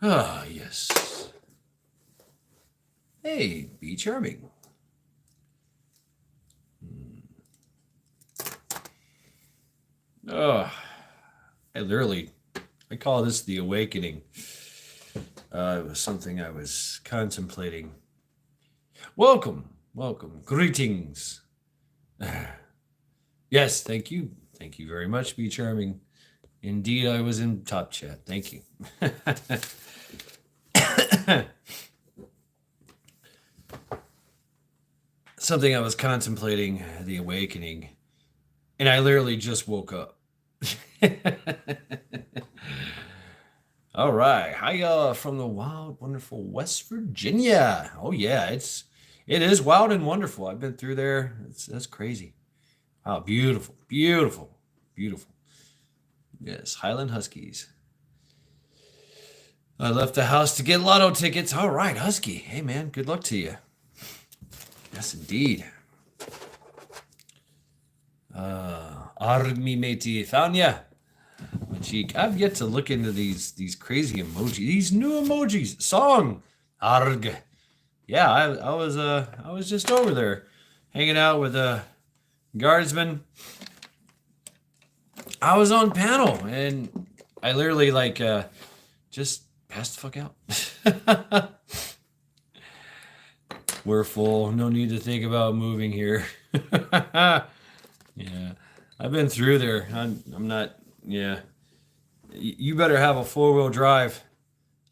Ah, yes. Hey, be charming. Oh, I call this the awakening. It was something I was contemplating. Welcome, welcome, greetings. Yes, thank you. Thank you very much, be charming. Indeed, I was in top chat. Thank you. Something I was contemplating, the awakening, and I literally just woke up. All right, hiya from the wild, wonderful West Virginia. Oh yeah, it is wild and wonderful. I've been through there. That's crazy. Wow, beautiful, beautiful, beautiful. Yes, Highland Huskies. I left the house to get lotto tickets. All right, Husky. Hey man, good luck to you. Yes, indeed. Army matey, found ya. My cheek. I've yet to look into these crazy emojis. These new emojis. Song. Arg. Yeah, I was just over there, hanging out with a guardsman. I was on panel, and I literally just passed the fuck out. We're full. No need to think about moving here. Yeah, I've been through there. I'm not. Yeah, you better have a 4-wheel drive,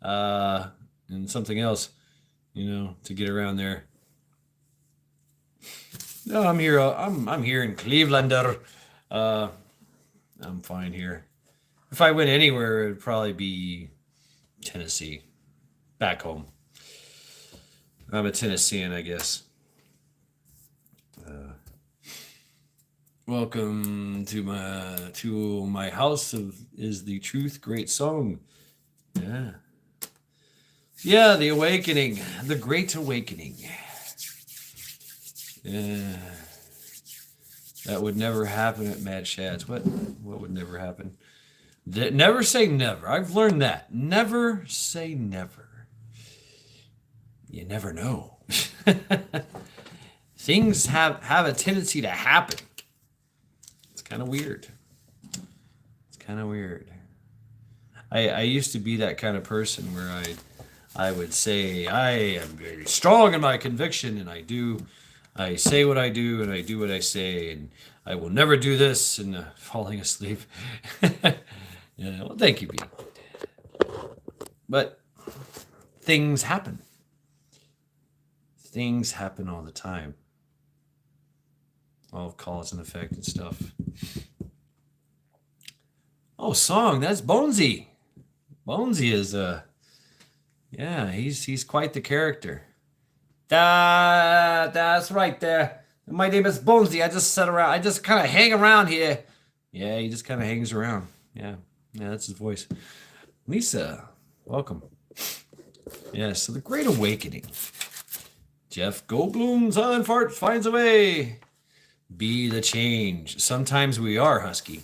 and something else, to get around there. No, I'm here. I'm here in Clevelander. Uh, I'm fine here. If I went anywhere, it'd probably be Tennessee, back home. I'm a Tennessean, I guess. Uh, Welcome to my house of is the truth. Great song. Yeah. Yeah, the awakening, the great awakening. Yeah. That would never happen at Mad Shads. What would never happen? Never say never. I've learned that. Never say never. You never know. Things have a tendency to happen. It's kind of weird. It's kind of weird. I used to be that kind of person where I would say I am very strong in my conviction, and I say what I do, and I do what I say, and I will never do this, and falling asleep. Yeah, well, thank you, B. But things happen. Things happen all the time. All of cause and effect and stuff. Oh, song. That's Bonesy. Bonesy is yeah, he's quite the character. That's right there. My name is Bonesy. I just sit around. I just kind of hang around here. Yeah, he just kind of hangs around. Yeah, that's his voice. Lisa, welcome. Yeah, so the Great Awakening. Jeff Goldblum's on fart finds a way. Be the change. Sometimes we are, Husky.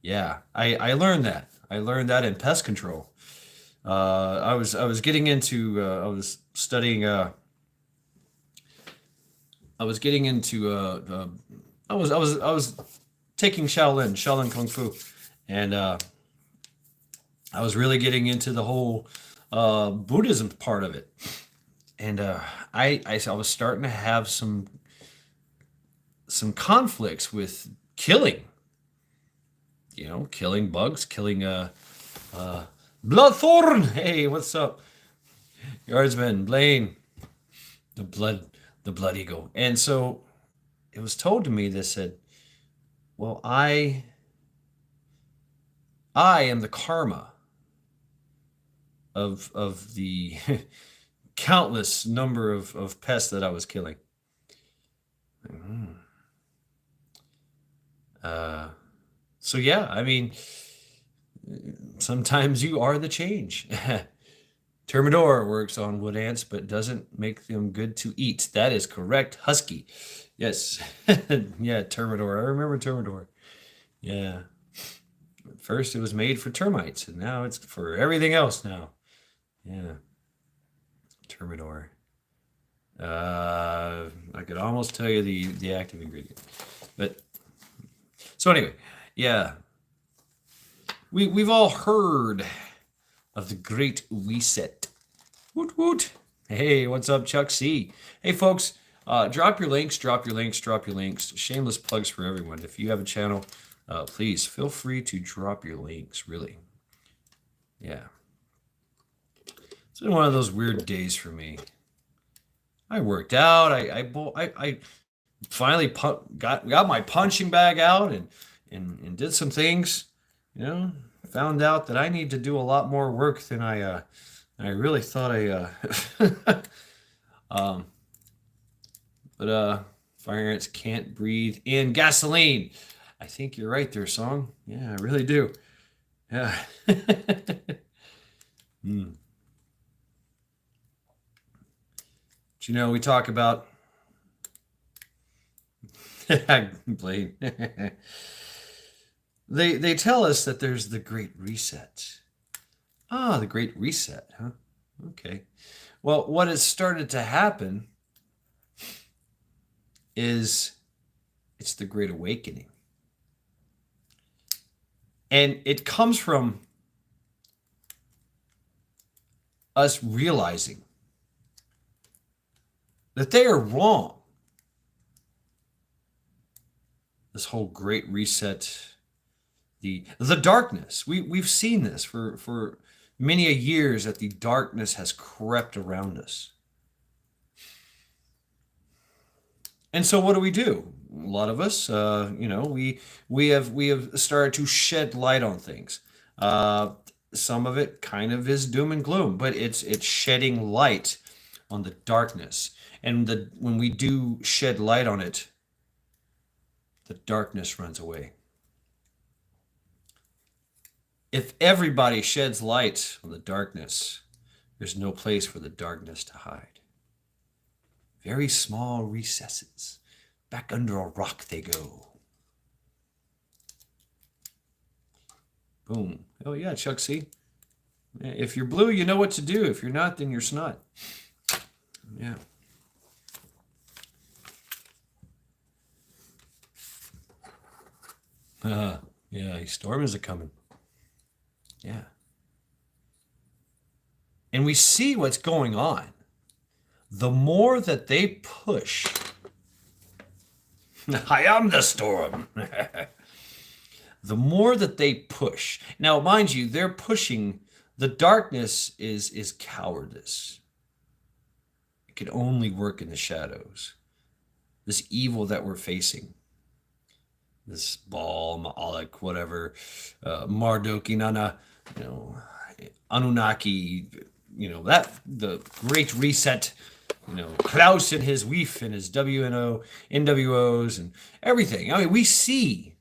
Yeah, I learned that. I learned that in pest control. I was getting into I was studying I was getting into I was taking Shaolin Kung Fu, and I was really getting into the whole Buddhism part of it, and I was starting to have some conflicts with killing. Killing bugs, killing Bloodthorn. Hey, what's up, Guardsman Blaine? The blood eagle. And so it was told to me that said, well, I am the karma of the countless number of pests that I was killing. Mm. So yeah, I mean, sometimes you are the change. Termidor works on wood ants, but doesn't make them good to eat. That is correct, Husky. Yes, yeah, Termidor. I remember Termidor. Yeah. First, it was made for termites, and now it's for everything else now. Yeah. Termidor. I could almost tell you the active ingredient. But so anyway, yeah. We've all heard of the Great Reset. Woot woot. Hey, what's up, Chuck C? Hey, folks, drop your links. Shameless plugs for everyone. If you have a channel, please feel free to drop your links, really. Yeah. It's been one of those weird days for me. I worked out. I finally got my punching bag out and did some things. You know, found out that I need to do a lot more work than I really thought but fire ants can't breathe in gasoline. I think you're right there, Song. Yeah, I really do. Yeah. Hmm. But, you know, we talk about Blade. They tell us that there's the Great Reset. Ah, the Great Reset, huh? Okay. Well, what has started to happen is it's the Great Awakening. And it comes from us realizing that they are wrong. This whole Great Reset, the darkness. We've seen this for many a years, that the darkness has crept around us. And so what do? A lot of us, we have started to shed light on things. Some of it kind of is doom and gloom, but it's shedding light on the darkness. And when we do shed light on it, the darkness runs away. If everybody sheds light on the darkness, there's no place for the darkness to hide. Very small recesses. Back under a rock they go. Boom. Oh yeah, Chuck C. If you're blue, you know what to do. If you're not, then you're snot. Yeah. Yeah, storm is a coming. Yeah. And we see what's going on. The more that they push, I am the storm. The more that they push. Now, mind you, they're pushing. The darkness is cowardice. It can only work in the shadows. This evil that we're facing. This Baal, Ma'alek, whatever, Marduk, Inanna, Anunnaki, that the Great Reset, Klaus and his Weef and his WNO, NWOs and everything. I mean, we see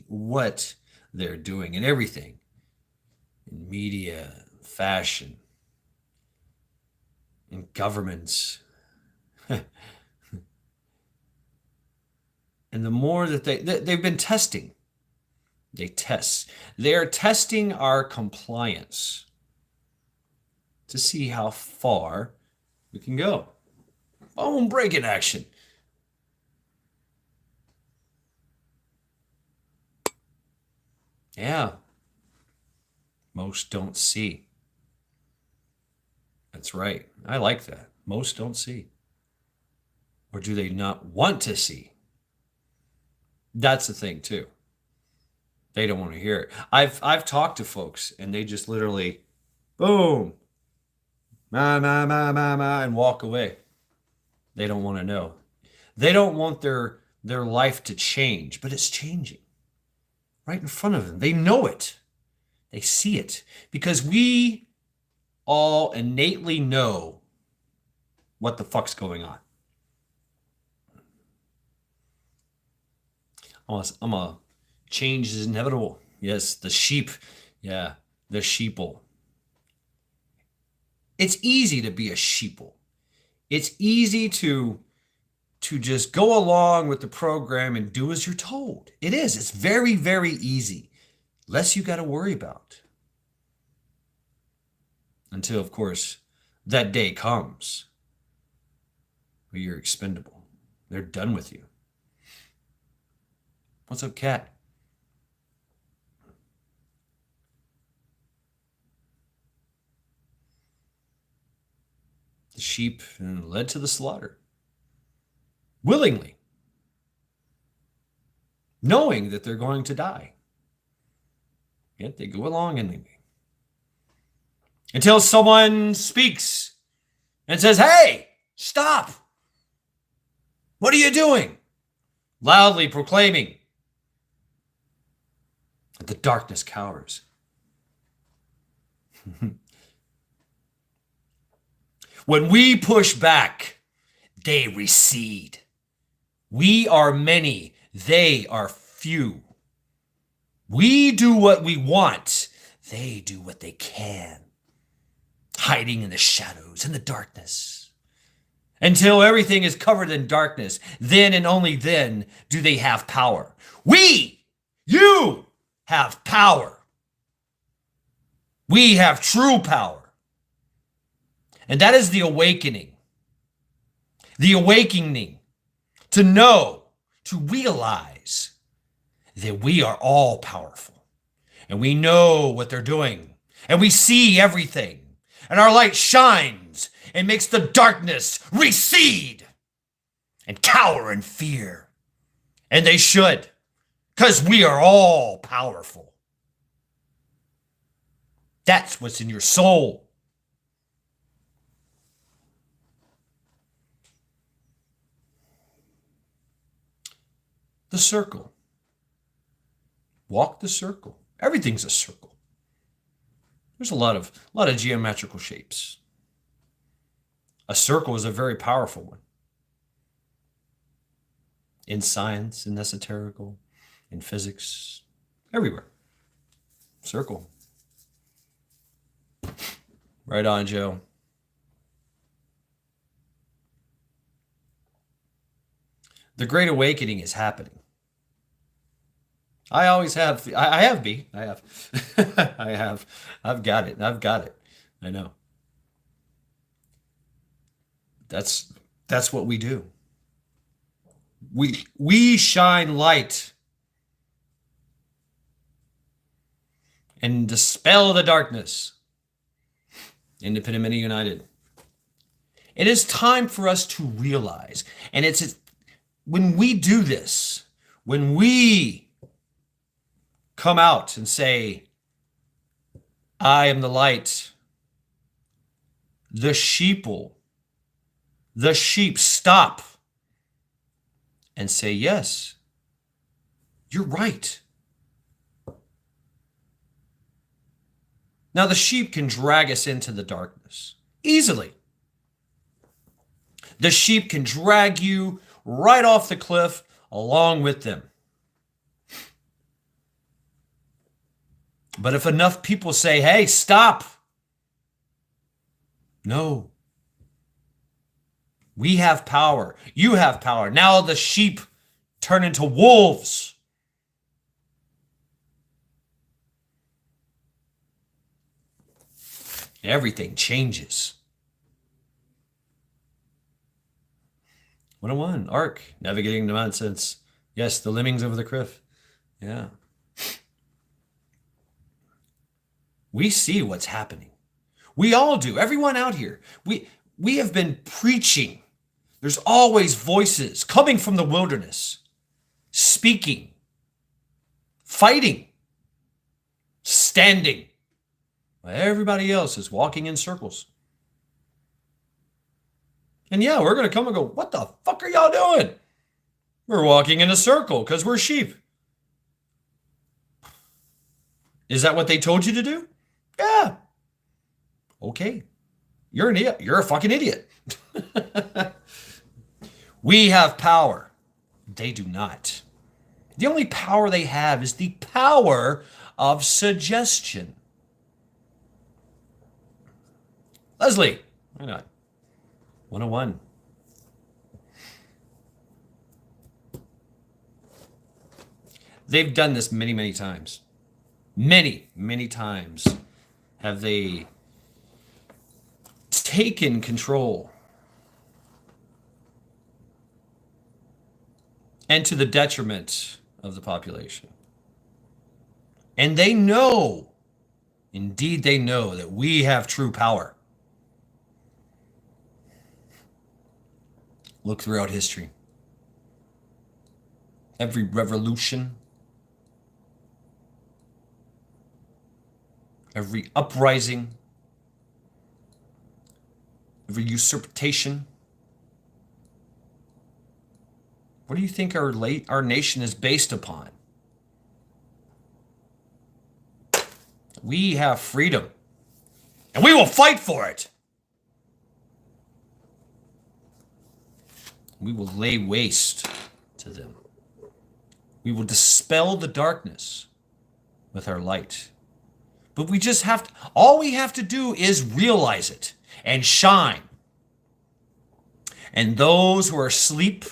what they're doing and everything in media, fashion, in governments. And the more that they've been testing, they're testing our compliance to see how far we can go. Boom, break-in action. Yeah. Most don't see. That's right. I like that. Most don't see. Or do they not want to see? That's the thing too. They don't want to hear it. I've talked to folks and they just literally, boom, and walk away. They don't want to know. They don't want their life to change, but it's changing right in front of them. They know it. They see it because we all innately know what the fuck's going on. Change is inevitable. Yes, the sheep. Yeah, the sheeple. It's easy to be a sheeple. It's easy to just go along with the program and do as you're told. It is. It's very, very easy. Less you got to worry about. Until, of course, that day comes where you're expendable. They're done with you. What's up, Cat? The sheep led to the slaughter willingly, knowing that they're going to die. Yet they go along anyway. Until someone speaks and says, "Hey, stop! What are you doing?" Loudly proclaiming that the darkness cowers. When we push back, they recede. We are many, they are few. We do what we want, they do what they can, hiding in the shadows, in the darkness. Until everything is covered in darkness, then and only then do they have power. You have power. We have true power. And that is the awakening. The awakening to know, to realize that we are all powerful. And we know what they're doing. And we see everything. And our light shines and makes the darkness recede and cower in fear. And they should, because we are all powerful. That's what's in your soul. The circle. Walk the circle. Everything's a circle. There's a lot of geometrical shapes. A circle is a very powerful one. In science, in esoterical, in physics, everywhere. Circle. Right on, Joe. The Great Awakening is happening. I always have. I have, B. I have. I have. I've got it. I've got it. I know. That's what we do. We shine light and dispel the darkness. Independent Many United. It is time for us to realize, and it's when we do this, when we come out and say, "I am the light," the sheep stop and say, "Yes, you're right." Now, the sheep can drag us into the darkness easily. The sheep can drag you right off the cliff along with them. But if enough people say, "Hey, stop." No. We have power. You have power. Now the sheep turn into wolves. Everything changes. 101, Ark, navigating the nonsense. Yes, the lemmings over the cliff. Yeah. We see what's happening. We all do. Everyone out here. We have been preaching. There's always voices coming from the wilderness, speaking, fighting, standing. Everybody else is walking in circles. And yeah, we're going to come and go, "What the fuck are y'all doing?" We're walking in a circle because we're sheep. Is that what they told you to do? Yeah. Okay. You're an idiot. You're a fucking idiot. We have power. They do not. The only power they have is the power of suggestion. Leslie, why not? 101. They've done this many, many times. Many, many times have they taken control, and to the detriment of the population. And they know, indeed they know, that we have true power. Look throughout history. Every revolution, every uprising, every usurpation. What do you think our nation is based upon? We have freedom, and we will fight for it. We will lay waste to them. We will dispel the darkness with our light. But we just have to, all we have to do is realize it and shine. And those who are asleep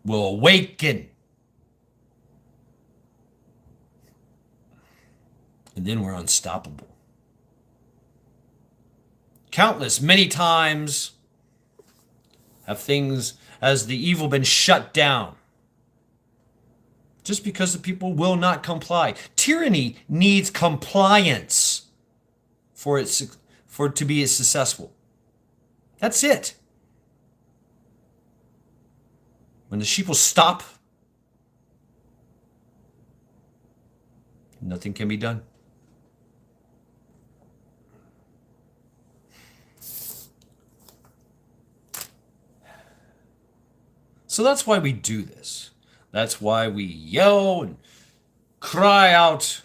will awaken. And then we're unstoppable. Countless, many times have things as the evil been shut down just because the people will not comply. Tyranny needs compliance for it to be successful. That's it. When the sheep will stop, nothing can be done. So that's why we do this. That's why we yell and cry out.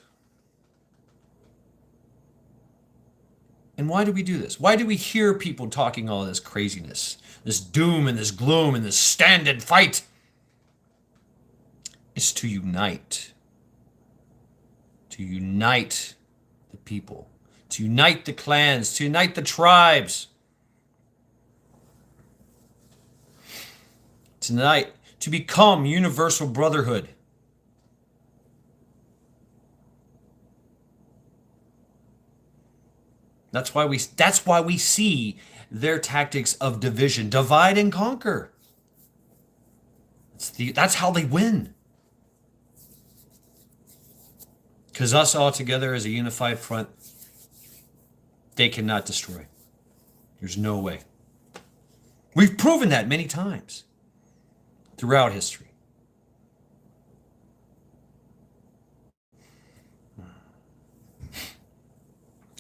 And why do we do this? Why do we hear people talking all this craziness, this doom and this gloom and this stand and fight? It's to unite. To unite the people. To unite the clans. To unite the tribes. Tonight, to become universal brotherhood. That's why we see their tactics of division, divide and conquer. That's how they win. Because us all together as a unified front, they cannot destroy. There's no way. We've proven that many times throughout history.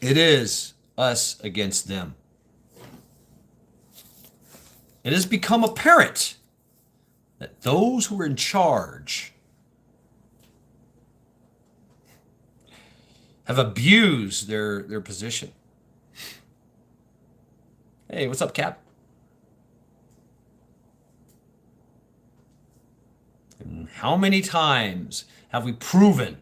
It is us against them. It has become apparent that those who are in charge have abused their position. Hey, what's up, Cap? And how many times have we proven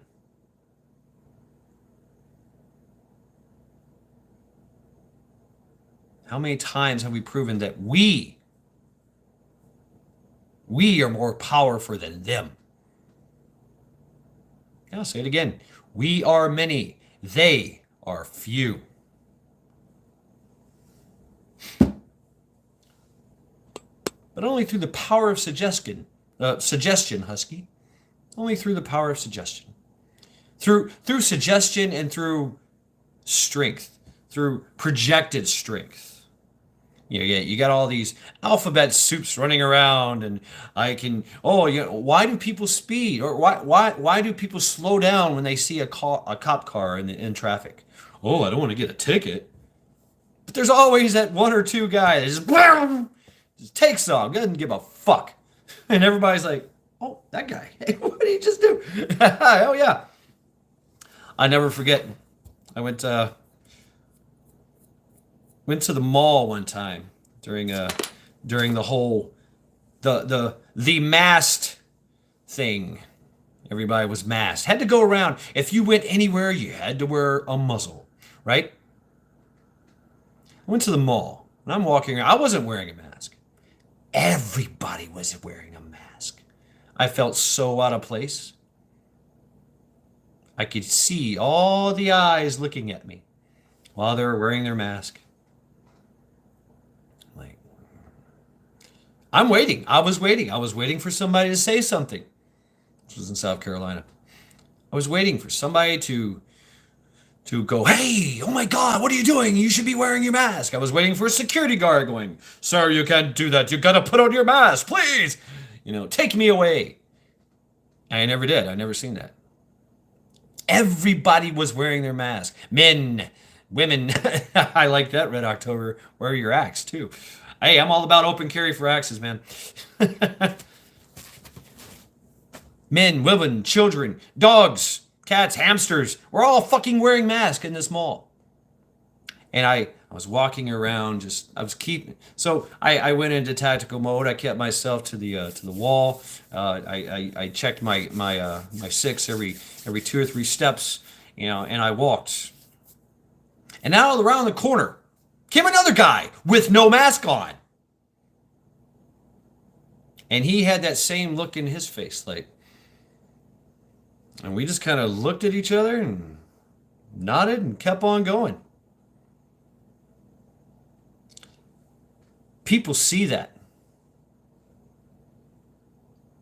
that we are more powerful than them? I'll say it again. We are many. They are few. But only through the power of suggestion, Husky. Only through the power of suggestion. Through suggestion and through strength. Through projected strength. You got all these alphabet soups running around, and why do people speed, or why do people slow down when they see a cop car in traffic? Oh, I don't want to get a ticket. But there's always that one or two guy that just takes off, doesn't give a fuck, and everybody's like, oh, that guy, hey, what did he just do? Oh yeah. I never forget. I went to the mall one time during the whole the masked thing. Everybody was masked. Had to go around. If you went anywhere, you had to wear a muzzle, right? I went to the mall and I'm walking around. I wasn't wearing a mask. Everybody was wearing a mask. I felt so out of place. I could see all the eyes looking at me while they were wearing their mask. I'm waiting. I was waiting. I was waiting for somebody to say something. This was in South Carolina. I was waiting for somebody to go, hey, oh my God, what are you doing? You should be wearing your mask. I was waiting for a security guard going, sir, you can't do that. You got to put on your mask, please. Take me away. I never did. I never seen that. Everybody was wearing their mask. Men, women. I like that, Red October. Wear your axe, too. Hey, I'm all about open carry for axes, man. Men, women, children, dogs, cats, hamsters. We're all fucking wearing masks in this mall. And I was walking around, I went into tactical mode. I kept myself to the wall. I checked my six every 2 or 3 steps, and I walked. And now around the corner came another guy with no mask on. And he had that same look in his face, and we just kind of looked at each other and nodded and kept on going. People see that.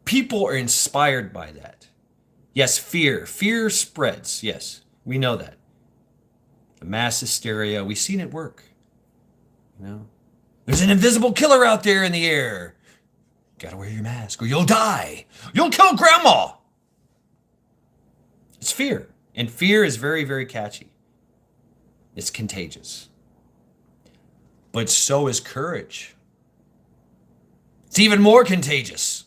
People are inspired by that. Yes, fear. Fear spreads. Yes, we know that. The mass hysteria, we've seen it work. There's an invisible killer out there in the air. Gotta wear your mask or you'll die. You'll kill grandma. It's fear. And fear is very, very catchy. It's contagious. But so is courage. It's even more contagious.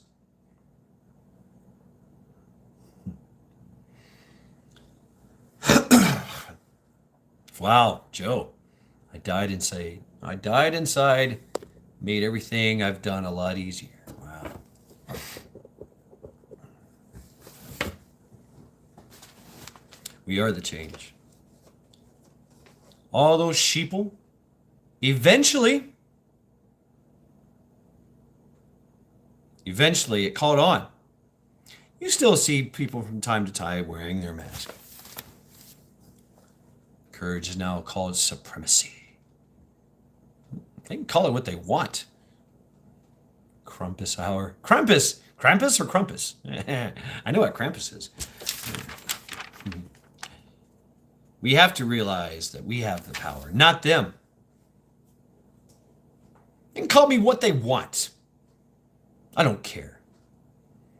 Wow, Joe. I died inside. Made everything I've done a lot easier. Wow. We are the change. All those sheeple, eventually it caught on. You still see people from time to time wearing their mask. Courage is now called supremacy. They can call it what they want. Krampus hour. Krampus! Krampus or Krampus? I know what Krampus is. We have to realize that we have the power, not them. They can call me what they want. I don't care.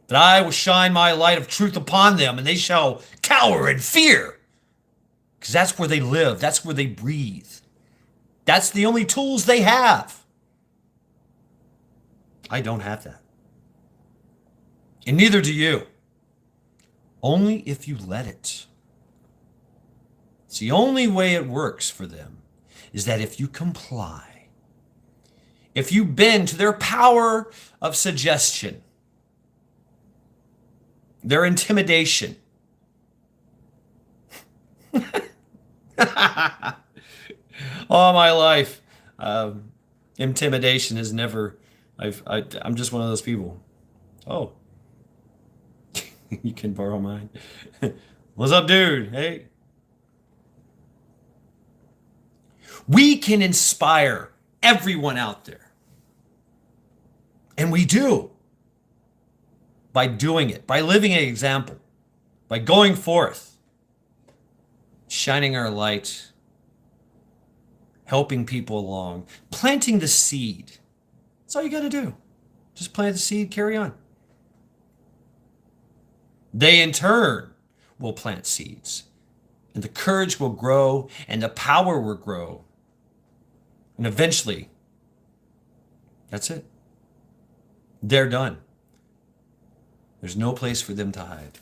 But I will shine my light of truth upon them, and they shall cower in fear. Because that's where they live. That's where they breathe. That's the only tools they have. I don't have that. And neither do you. Only if you let it. It's the only way it works for them is that if you comply, if you bend to their power of suggestion, their intimidation. All my life, intimidation has never. I'm just one of those people. Oh, you can borrow mine. What's up, dude? Hey. We can inspire everyone out there. And we do. By doing it, by living an example, by going forth, shining our light, helping people along, planting the seed. That's all you got to do. Just plant the seed, carry on. They in turn will plant seeds. And the courage will grow and the power will grow. And eventually, that's it. They're done. There's no place for them to hide.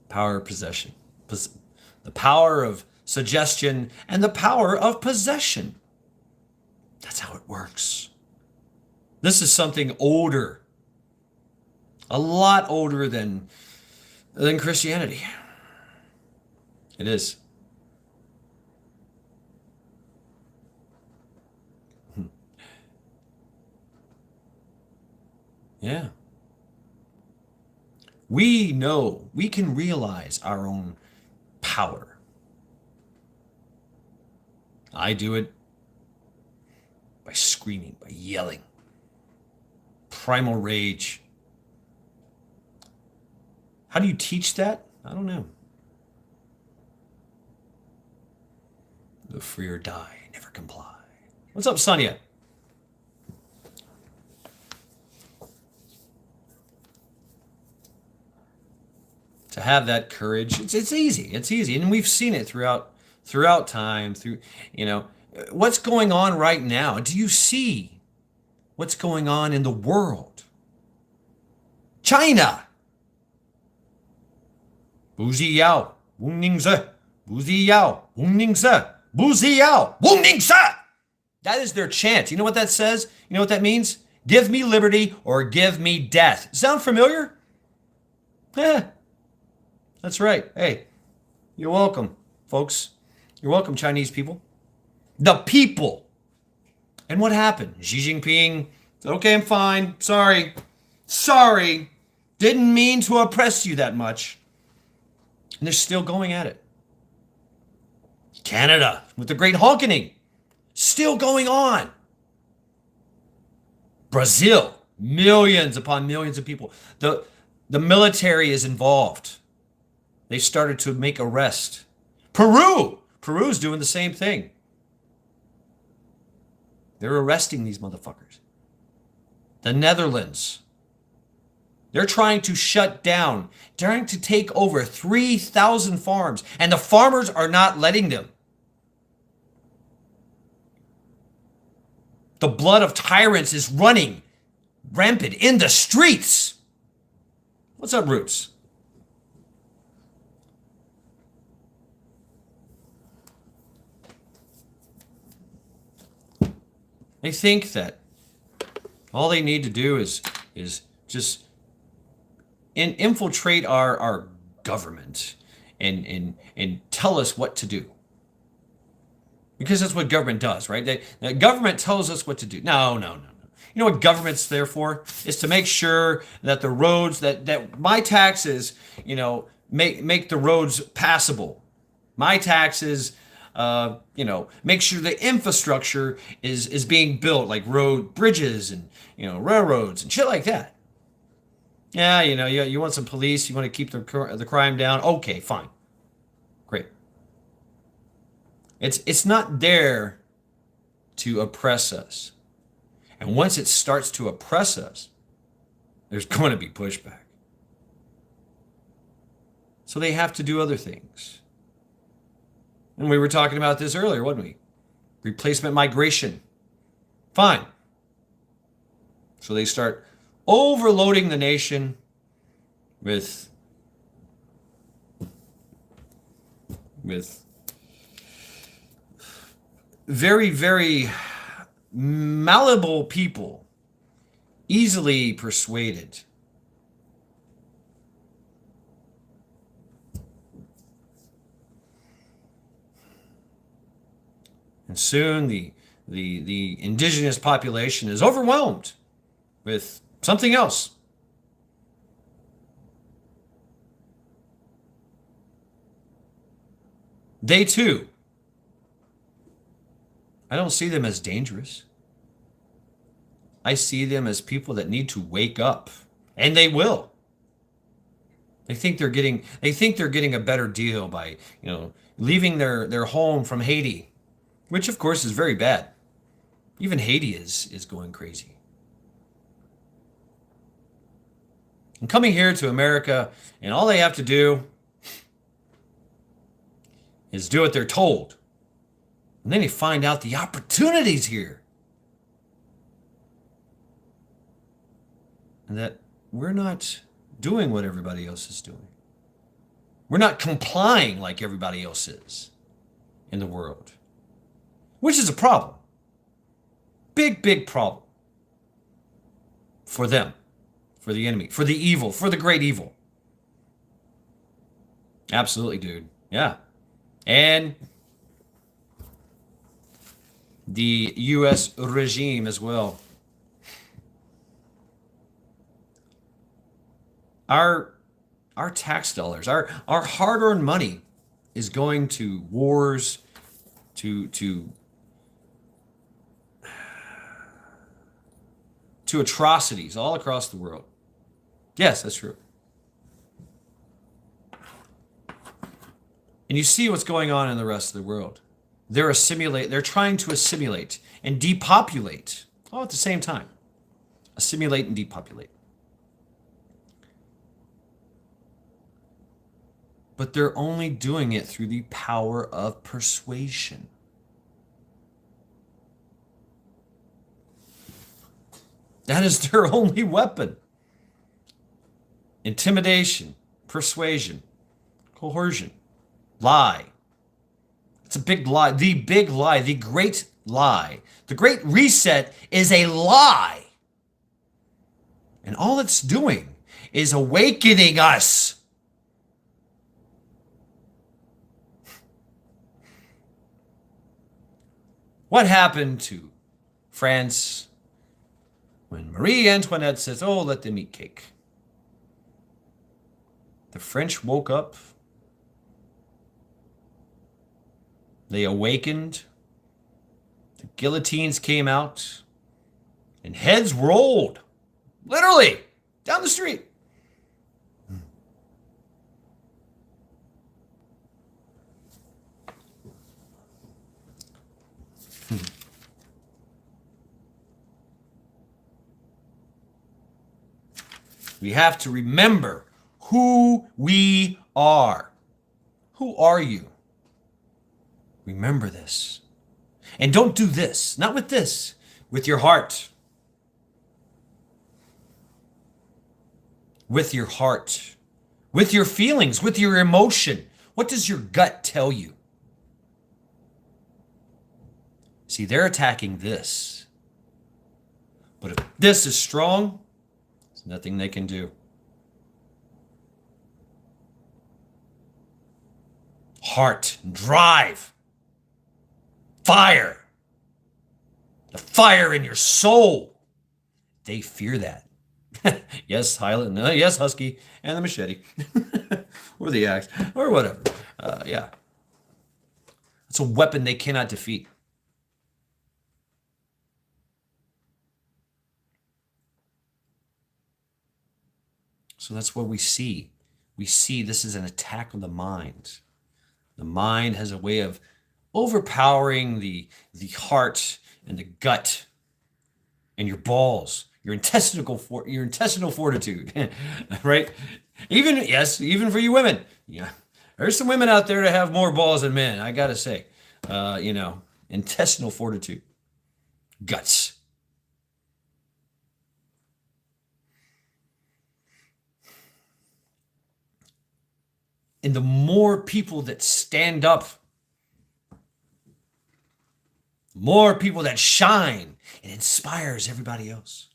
Power of possession. The power of suggestion and the power of possession. That's how it works. This is something older. A lot older than Christianity. It is. Yeah. We know, we can realize our own power. I do it by screaming, by yelling. Primal rage. How do you teach that? I don't know. The free or die, never comply. What's up, Sonia? To have that courage, it's easy. It's easy, and we've seen it throughout time. Through what's going on right now. Do you see what's going on in the world? China. 不是要文明社，不是要文明社，不是要文明社. That is their chant. You know what that says? You know what that means? Give me liberty or give me death. Sound familiar? Yeah. That's right. Hey, you're welcome, folks. You're welcome, Chinese people. The people. And what happened? Xi Jinping said, okay, I'm fine. Sorry. Didn't mean to oppress you that much. And they're still going at it. Canada, with the Great Honkening, still going on. Brazil, millions upon millions of people. The military is involved. They started to make arrests. Peru's doing the same thing. They're arresting these motherfuckers. The Netherlands, they're trying to shut down, trying to take over 3,000 farms, and the farmers are not letting them. The blood of tyrants is running rampant in the streets. What's up, Roots? They think that all they need to do is just infiltrate our government and tell us what to do. Because that's what government does, right? The government tells us what to do. No. You know what government's there for? Is to make sure that the roads, that my taxes, make the roads passable. My taxes, make sure the infrastructure is being built, like bridges and, railroads and shit like that. Yeah, you want some police, you want to keep the crime down. Okay, fine. Great. It's not there to oppress us. And once it starts to oppress us, there's going to be pushback. So they have to do other things. And we were talking about this earlier, wasn't we? Replacement migration. Fine. So they start overloading the nation with very, very malleable people, easily persuaded. And soon the indigenous population is overwhelmed with something else. They too, I don't see them as dangerous. I see them as people that need to wake up, and they will. They think they're getting a better deal by, leaving their home from Haiti, which of course is very bad. Even Haiti is going crazy. And coming here to America, and all they have to do is do what they're told. And then you find out the opportunities here. And that we're not doing what everybody else is doing. We're not complying like everybody else is in the world. Which is a problem. Big, big problem. For them. For the enemy. For the evil. For the great evil. Absolutely, dude. Yeah. And the U.S. regime as well. Our tax dollars, our hard-earned money is going to wars, to atrocities all across the world. Yes, that's true. And you see what's going on in the rest of the world. They're trying to assimilate and depopulate all at the same time. Assimilate and depopulate. But they're only doing it through the power of persuasion. That is their only weapon. Intimidation, persuasion, coercion, lie. It's a big lie. The big lie, the great lie. The Great Reset is a lie. And all it's doing is awakening us. What happened to France when Marie Antoinette says, oh, let them eat cake? The French woke up. They awakened. The guillotines came out. And heads rolled. Literally. Down the street. We have to remember who we are. Who are you? Remember this. And don't do this. Not with this. With your heart. With your heart. With your feelings. With your emotion. What does your gut tell you? See, they're attacking this. But if this is strong, there's nothing they can do. Heart, drive, fire, the fire in your soul. They fear that. Yes, Highland, yes, Husky, and the machete, or the axe, or whatever. Yeah. It's a weapon they cannot defeat. So that's what we see. We see this is an attack on the mind. The mind has a way of overpowering the heart and the gut and your balls, your intestinal fortitude, right? Even for you women. Yeah, there's some women out there that have more balls than men. I gotta say, intestinal fortitude, guts. And the more people that stand up, more people that shine, it inspires everybody else.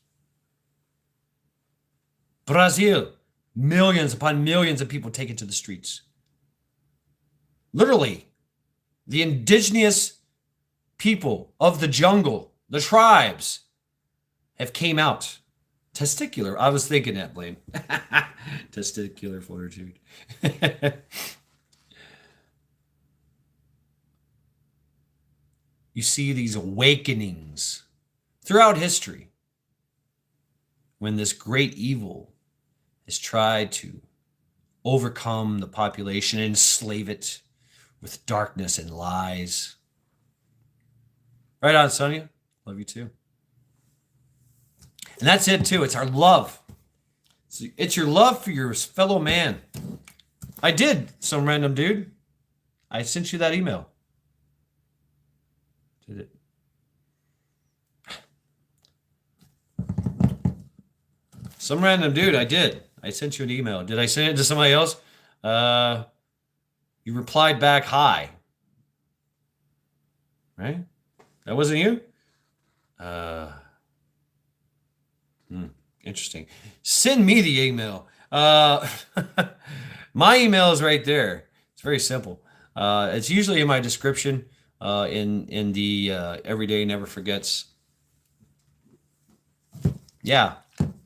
Brazil, millions upon millions of people taken to the streets. Literally, the indigenous people of the jungle, the tribes, have came out. Testicular. I was thinking that, Blaine. Testicular fortitude. You see these awakenings throughout history when this great evil has tried to overcome the population and enslave it with darkness and lies. Right on, Sonia. Love you too. And that's it too. It's our love. It's your love for your fellow man. I did, some random dude. I sent you that email. Did it? Some random dude, I did. I sent you an email. Did I send it to somebody else? You replied back, hi. Right? That wasn't you? Interesting. Send me the email. My email is right there. It's very simple. It's usually in my description in the Everyday Never Forgets. Yeah,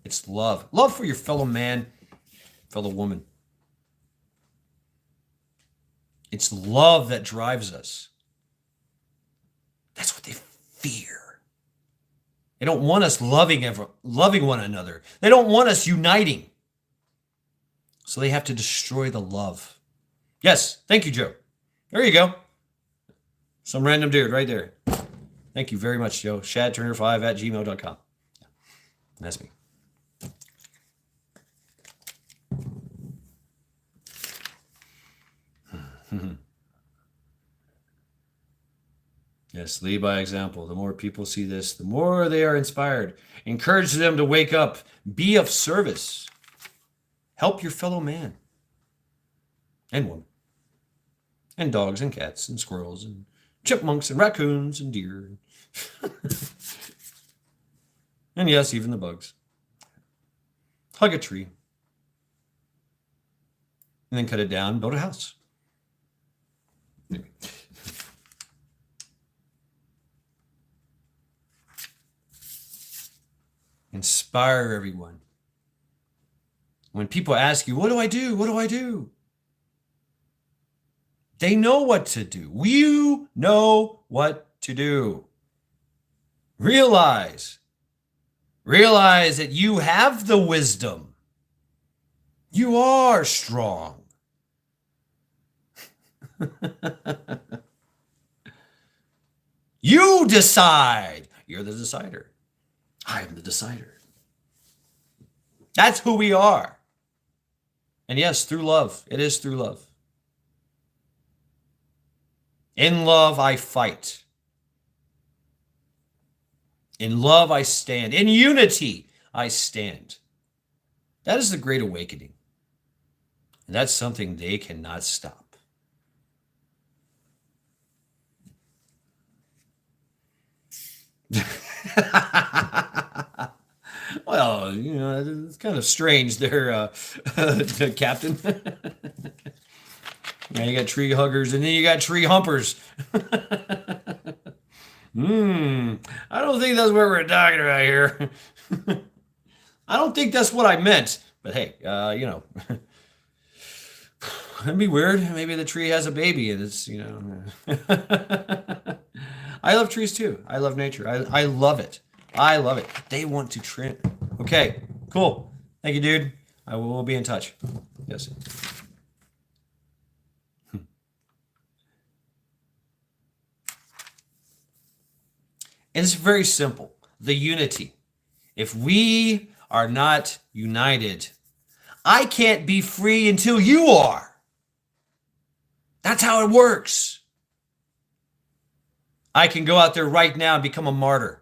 it's love. Love for your fellow man, fellow woman. It's love that drives us. That's what they fear. They don't want us loving one another. They don't want us uniting. So they have to destroy the love. Yes, thank you, Joe. There you go. Some random dude right there. Thank you very much, Joe. ShadTurner5@gmail.com. That's me. Yes, lead by example. The more people see this, the more they are inspired. Encourage them to wake up. Be of service. Help your fellow man and woman, and dogs and cats and squirrels and chipmunks and raccoons and deer. And yes, even the bugs. Hug a tree. And then cut it down, build a house. Inspire everyone. When people ask you, what do I do? What do I do? They know what to do. You know what to do. Realize that you have the wisdom. You are strong. You decide. You're the decider. I am the decider. That's who we are. And yes, through love. It is through love. In love, I fight. In love, I stand. In unity, I stand. That is the Great Awakening. And that's something they cannot stop. Well, you know, it's kind of strange there, Captain. Yeah, you got tree huggers and then you got tree humpers. I don't think that's what we're talking about here. I don't think that's what I meant. But hey, you know, it'd be weird. Maybe the tree has a baby and it's, you know. I love trees too. I love nature. I love it. I love it. They want to trim. Okay, cool. Thank you, dude. I will be in touch. Yes. And it's very simple. The unity. If we are not united, I can't be free until you are. That's how it works. I can go out there right now and become a martyr.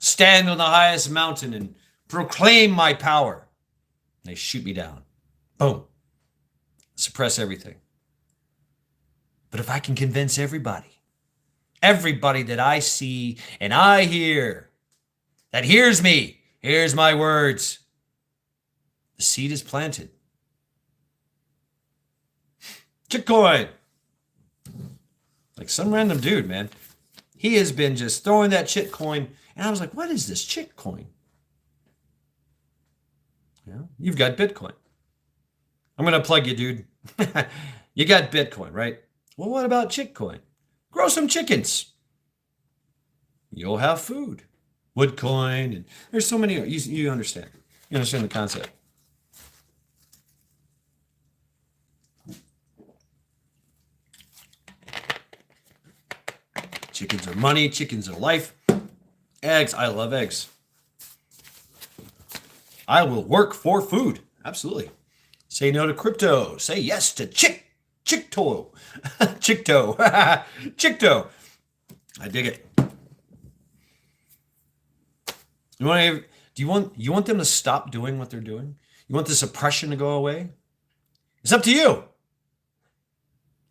Stand on the highest mountain and proclaim my power. They shoot me down. Boom. Suppress everything. But if I can convince everybody that I see and I hear, that hears me, hears my words, the seed is planted. Chickcoin. Like some random dude, man. He has been just throwing that Chickcoin. And I was like, what is this Chickcoin? Yeah, you've got Bitcoin. I'm going to plug you, dude. You got Bitcoin, right? Well, what about Chickcoin? Grow some chickens. You'll have food. Woodcoin. And there's so many. You understand. You understand the concept. Chickens are money. Chickens are life. Eggs. I love eggs. I will work for food. Absolutely. Say no to crypto. Say yes to Chickto. Chickto. Chickto. I dig it. Do you want them to stop doing what they're doing? You want this oppression to go away? It's up to you.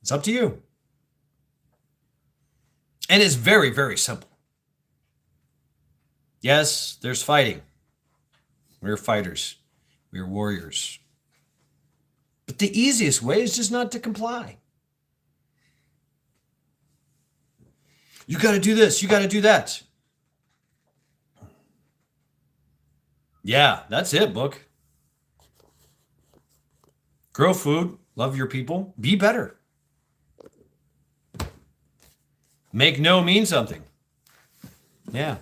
It's up to you. And it's very, very simple. Yes, there's fighting. We're fighters. We're warriors. But the easiest way is just not to comply. You got to do this. You got to do that. Yeah, that's it, book. Grow food. Love your people. Be better. Make no mean something. Yeah.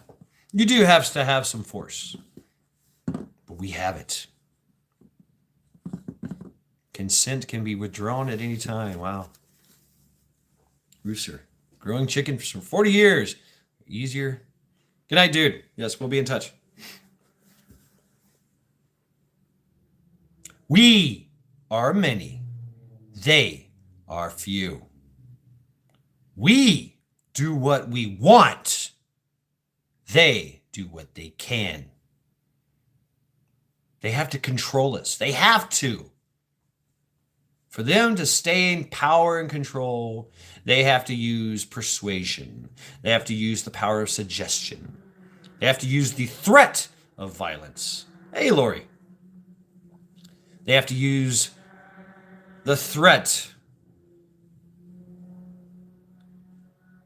You do have to have some force. But we have it. Consent can be withdrawn at any time. Wow. Rooster. Growing chicken for 40 years. Easier. Good night, dude. Yes, we'll be in touch. We are many. They are few. We do what we want. They do what they can. They have to control us. They have to. For them to stay in power and control, they have to use persuasion. They have to use the power of suggestion. They have to use the threat of violence. Hey, Lori. They have to use the threat.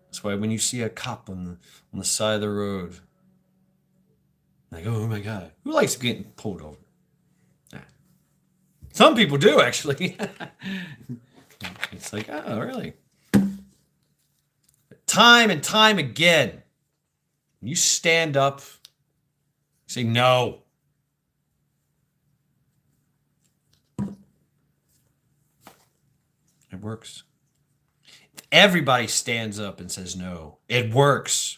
That's why when you see a cop on the side of the road, like, oh my God, who likes getting pulled over? Some people do, actually. It's like, oh, really? Time and time again, you stand up, say no. It works. If everybody stands up and says no, it works.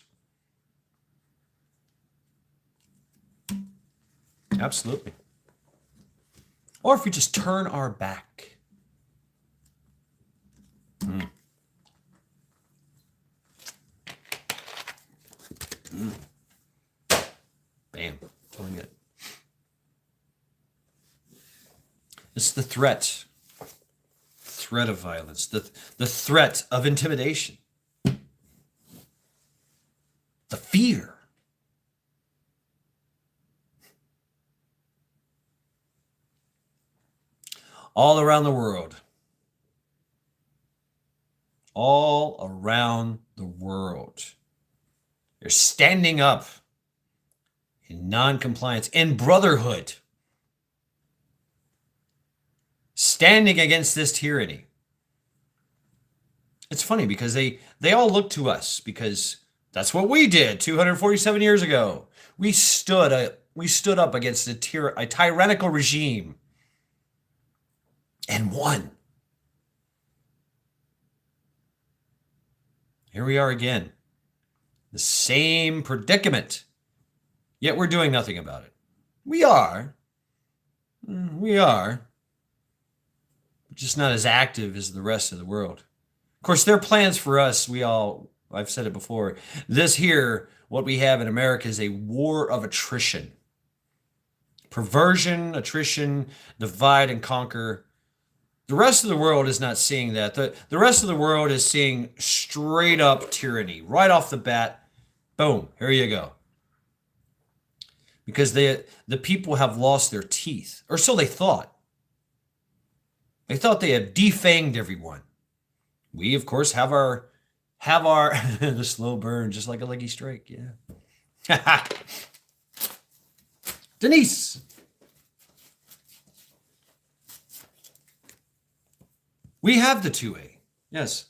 Absolutely. Or if we just turn our back. Bam. Feeling good. It's the threat. Threat of violence. The threat of intimidation. The fear. All around the world. All around the world. They're standing up in non-compliance, in brotherhood. Standing against this tyranny. It's funny because they all look to us because that's what we did 247 years ago. We stood up against a tyrannical regime. And won. Here we are again. The same predicament. Yet we're doing nothing about it. We are. Just not as active as the rest of the world. Of course, their plans for us, I've said it before. This here, what we have in America is a war of attrition. Perversion, attrition, divide and conquer. The rest of the world is not seeing that. The rest of the world is seeing straight up tyranny. Right off the bat, boom, here you go. Because the people have lost their teeth, or so they thought. They thought they had defanged everyone. We, of course, have our the slow burn, just like a leggy strike, yeah. Denise. We have the 2A. Yes.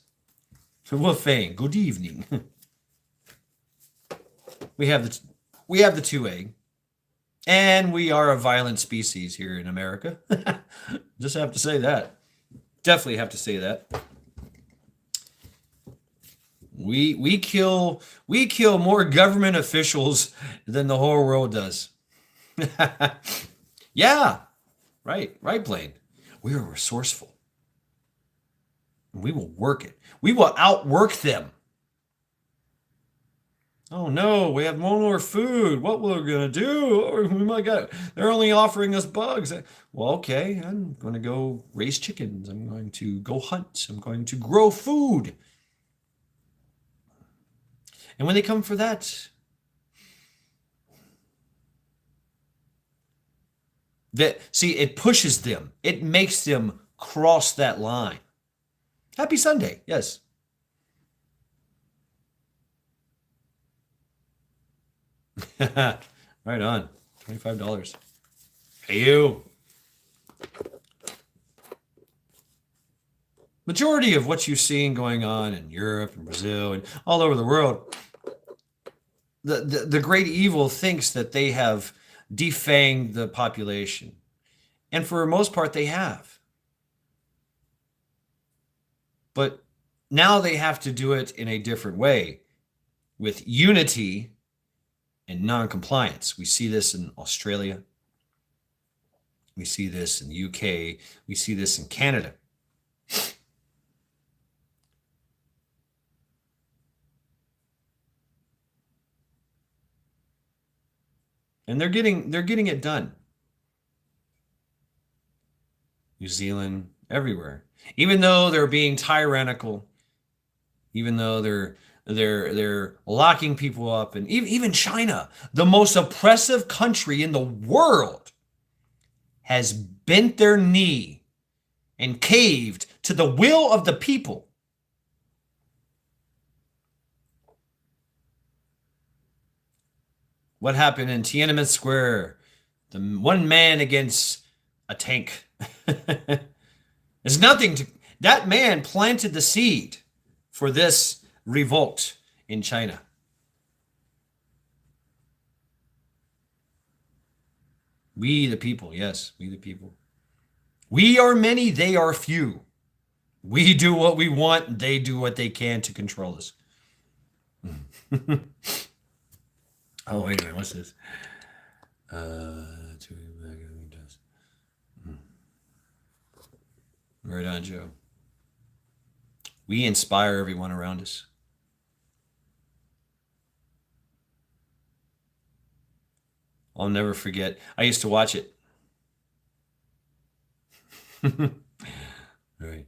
Wolfang, good evening. We have the 2A. And we are a violent species here in America. Just have to say that. Definitely have to say that. We kill more government officials than the whole world does. Yeah. Right, Blaine. We are resourceful. We will work it. We will outwork them. Oh no, we have no more food. What we're gonna do? Oh my God, they're only offering us bugs. Well, okay, I'm gonna go raise chickens. I'm going to go hunt. I'm going to grow food. And when they come for that, it pushes them. It makes them cross that line. Happy Sunday, yes. Right on. $25. Hey, you. Majority of what you're seeing going on in Europe and Brazil and all over the world, the great evil thinks that they have defanged the population. And for the most part, they have. But now they have to do it in a different way with unity and non-compliance. We see this in Australia. We see this in the UK. We see this in Canada. And they're getting it done. New Zealand, everywhere. Even though they're being tyrannical, even though they're locking people up, and even China, the most oppressive country in the world, has bent their knee and caved to the will of the people. What happened in Tiananmen Square? The one man against a tank. There's nothing to. That man planted the seed for this revolt in China. We the people, yes, we the people. We are many, they are few. We do what we want, they do what they can to control us. Oh, wait a minute, what's this? Right on, Joe. We inspire everyone around us. I'll never forget. I used to watch it. Right.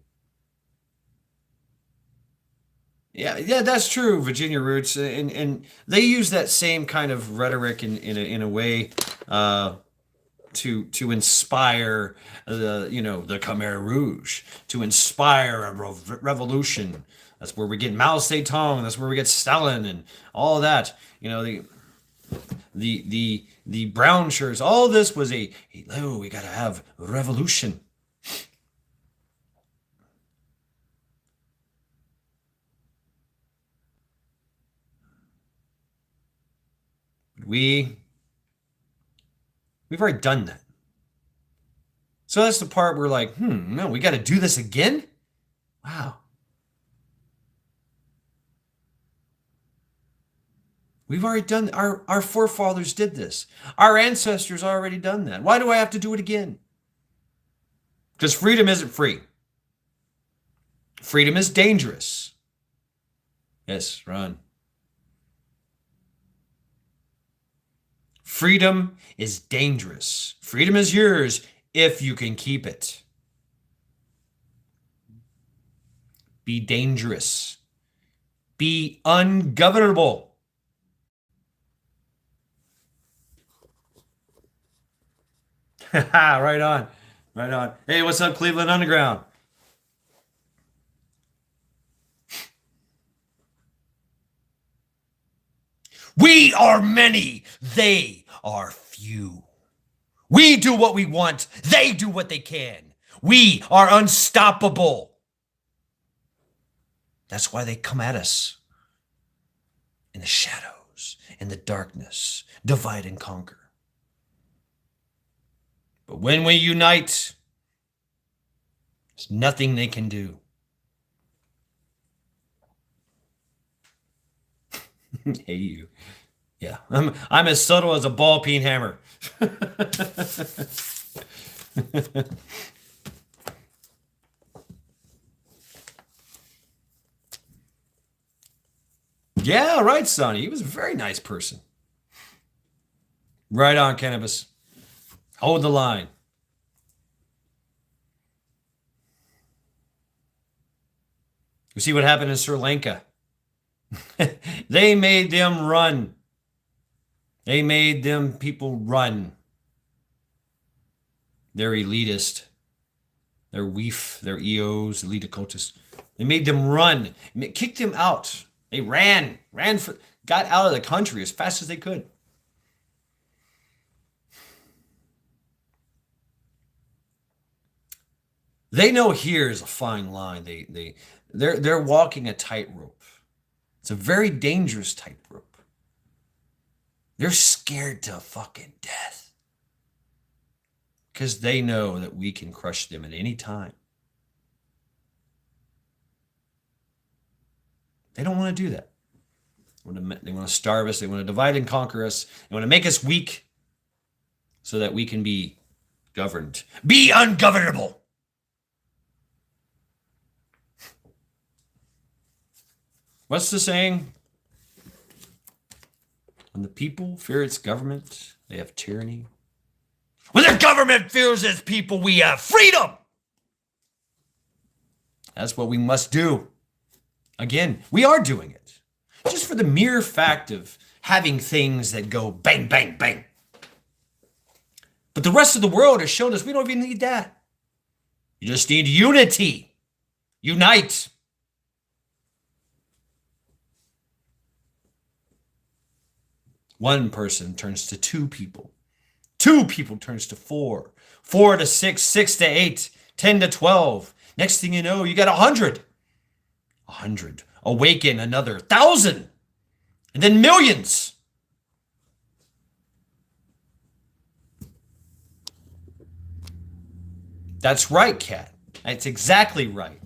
Yeah, that's true. Virginia Roots, and they use that same kind of rhetoric in a way to inspire the Khmer Rouge, to inspire a revolution. That's where we get Mao Zedong. That's where we get Stalin and all that. The brown shirts. All this was we gotta have revolution. We've already done that. So that's the part where like, no, we got to do this again? Wow. We've already done, our forefathers did this. Our ancestors already done that. Why do I have to do it again? Because freedom isn't free. Freedom is dangerous. Yes, Ron. Freedom is dangerous. Freedom is yours if you can keep it. Be dangerous. Be ungovernable. Right on. Right on. Hey, what's up, Cleveland Underground? We are many. They are few. We do what we want. They do what they can. We are unstoppable. That's why they come at us in the shadows, in the darkness, divide and conquer. But when we unite, there's nothing they can do. Hey, you. Yeah, I'm as subtle as a ball peen hammer. Yeah, right, Sonny. He was a very nice person. Right on, Cannabis. Hold the line. You see what happened in Sri Lanka? They made them run. They made them people run. They're elitist. They're weef. They're EOs, elite occultists. They made them run. Kicked them out. They got out of the country as fast as they could. They know here is a fine line. They're walking a tightrope. It's a very dangerous tightrope. They're scared to fucking death because they know that we can crush them at any time. They don't want to do that. They want to starve us. They want to divide and conquer us. They want to make us weak so that we can be governed. Be ungovernable. What's the saying? When the people fear its government, they have tyranny. When the government fears its people, we have freedom. That's what we must do. Again, we are doing it. Just for the mere fact of having things that go bang, bang, bang. But the rest of the world has shown us we don't even need that. You just need unity. Unite. One person turns to two people. Two people turns to four. 4 to 6, 6 to 8, 10 to 12. Next thing you know, you got 100. 100. Awaken another 1,000. And then millions. That's right, Cat. That's exactly right.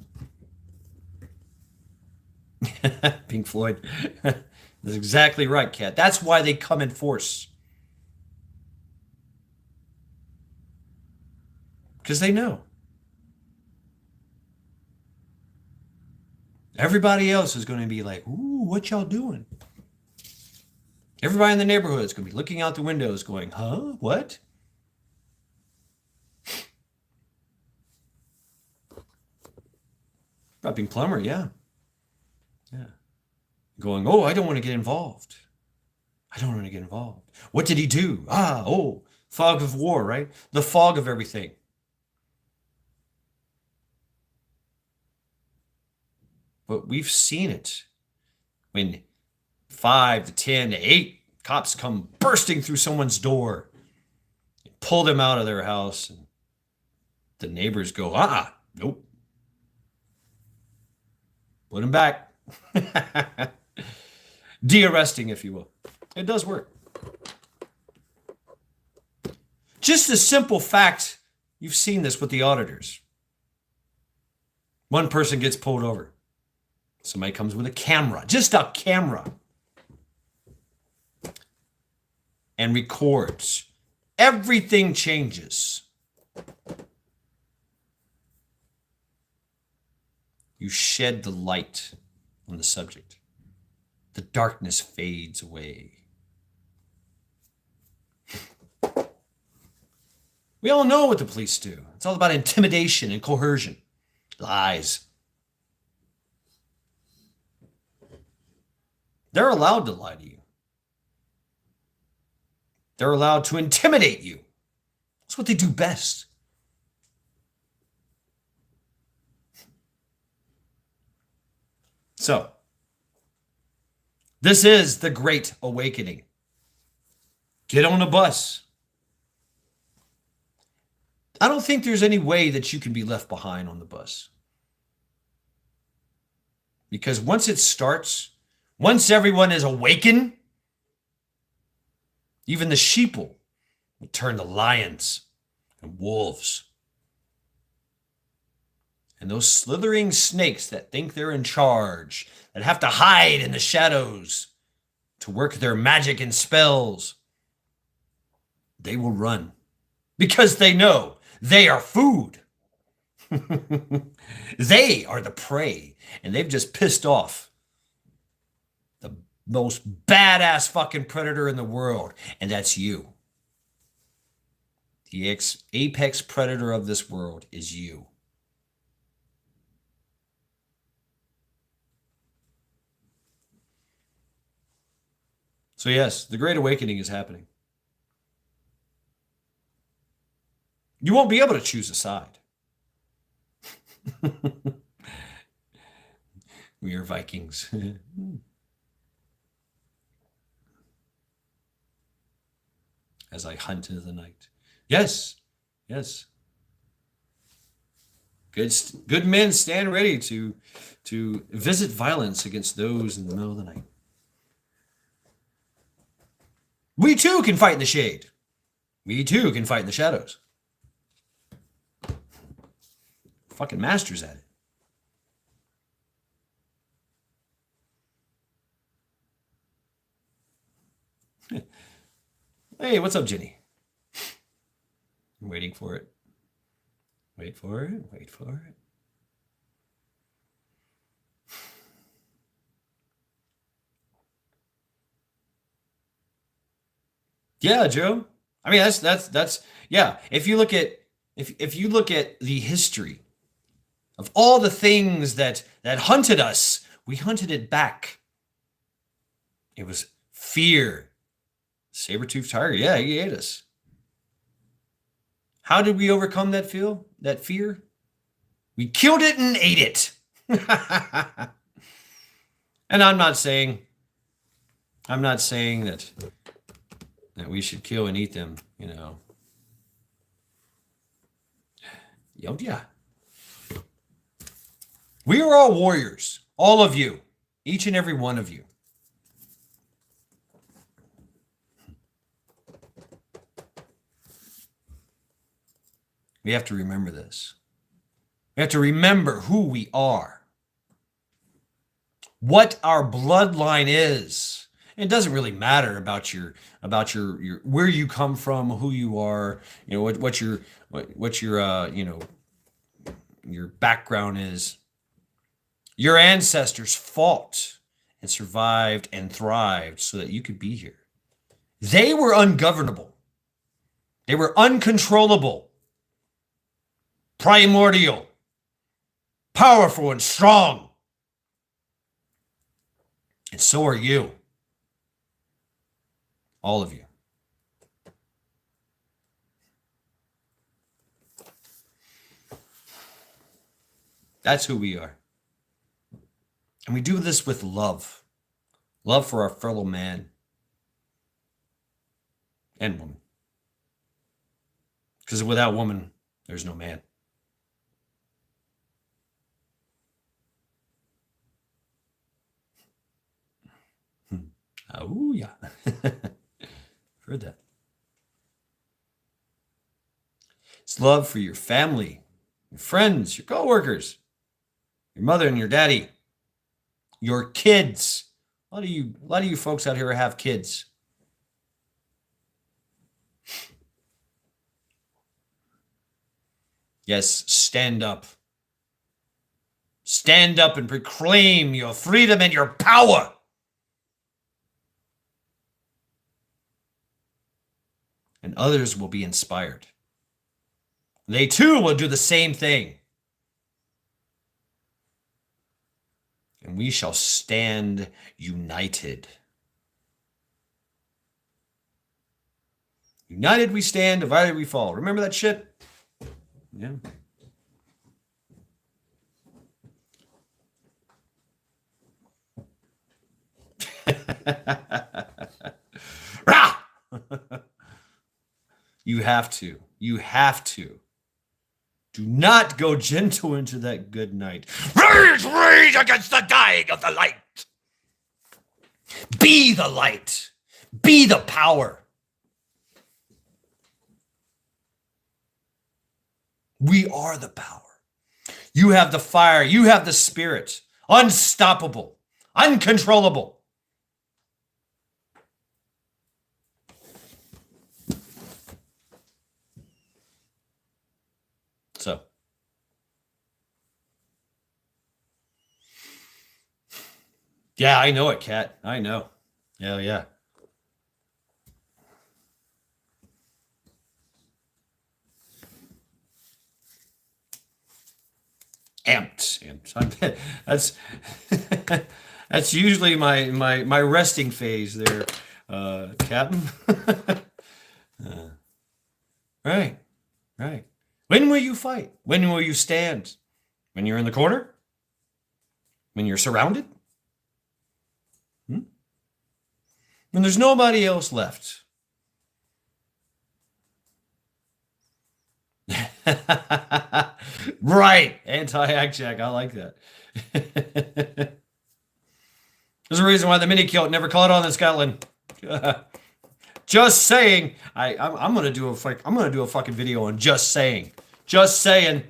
Pink Floyd. That's exactly right, Cat. That's why they come in force. Because they know. Everybody else is going to be like, ooh, what y'all doing? Everybody in the neighborhood is going to be looking out the windows going, huh? What? Being plumber, yeah. Yeah. Going, oh, I don't want to get involved. I don't want to get involved. What did he do? Fog of war, right? The fog of everything. But we've seen it when 5 to 10 to 8 cops come bursting through someone's door and pull them out of their house. And the neighbors go, nope. Put him back. De-arresting, if you will. It does work. Just a simple fact, you've seen this with the auditors. One person gets pulled over. Somebody comes with a camera, just a camera, and records. Everything changes. You shed the light on the subject. The darkness fades away. We all know what the police do. It's all about intimidation and coercion. Lies. They're allowed to lie to you. They're allowed to intimidate you. That's what they do best. So, this is the Great Awakening. Get on a bus. I don't think there's any way that you can be left behind on the bus. Because once it starts, once everyone is awakened, even the sheeple will turn to lions and wolves. And those slithering snakes that think they're in charge, that have to hide in the shadows to work their magic and spells, they will run because they know they are food. They are the prey, and they've just pissed off the most badass fucking predator in the world, and that's you. The apex predator of this world is you. So yes, the Great Awakening is happening. You won't be able to choose a side. We are Vikings. As I hunt into the night. Yes, yes. Good men stand ready to visit violence against those in the middle of the night. We too can fight in the shade. We too can fight in the shadows. Fucking masters at it. Hey, what's up, Jenny? I'm waiting for it. Wait for it. Wait for it. Yeah, Joe. I mean, that's yeah. If you look at the history of all the things that hunted us, we hunted it back. It was fear. Saber-toothed tiger. Yeah, he ate us. How did we overcome that fear? We killed it and ate it. And I'm not saying that we should kill and eat them, you know. Yeah. We are all warriors, all of you, each and every one of you. We have to remember this. We have to remember who we are, what our bloodline is. It doesn't really matter about your where you come from, who you are, you know, what your you know, your background is. Your ancestors fought and survived and thrived so that you could be here. They were ungovernable. They were uncontrollable, primordial, powerful, and strong. And so are you. All of you. That's who we are. And we do this with love. Love for our fellow man and woman. Because without woman, there's no man. Oh, yeah. Heard that. It's love for your family, your friends, your coworkers, your mother and your daddy, your kids. A lot of you folks out here have kids. Yes, stand up. Stand up and proclaim your freedom and your power. And others will be inspired. They too will do the same thing. And we shall stand united. United we stand, divided we fall. Remember that shit? Yeah. Rah! You have to. You have to. Do not go gentle into that good night. Rage against the dying of the light. Be the light. Be the power. We are the power. You have the fire. You have the spirit. Unstoppable. Uncontrollable. So, yeah, I know it, Kat. I know. Hell yeah. Amped. That's that's usually my resting phase there, Captain. Right. When will you fight? When will you stand? When you're in the corner? When you're surrounded? When there's nobody else left. Right. Anti-hack I like that. There's a reason why the mini kilt never caught on in Scotland. Just saying. I'm gonna do a fucking video on just saying. Just saying.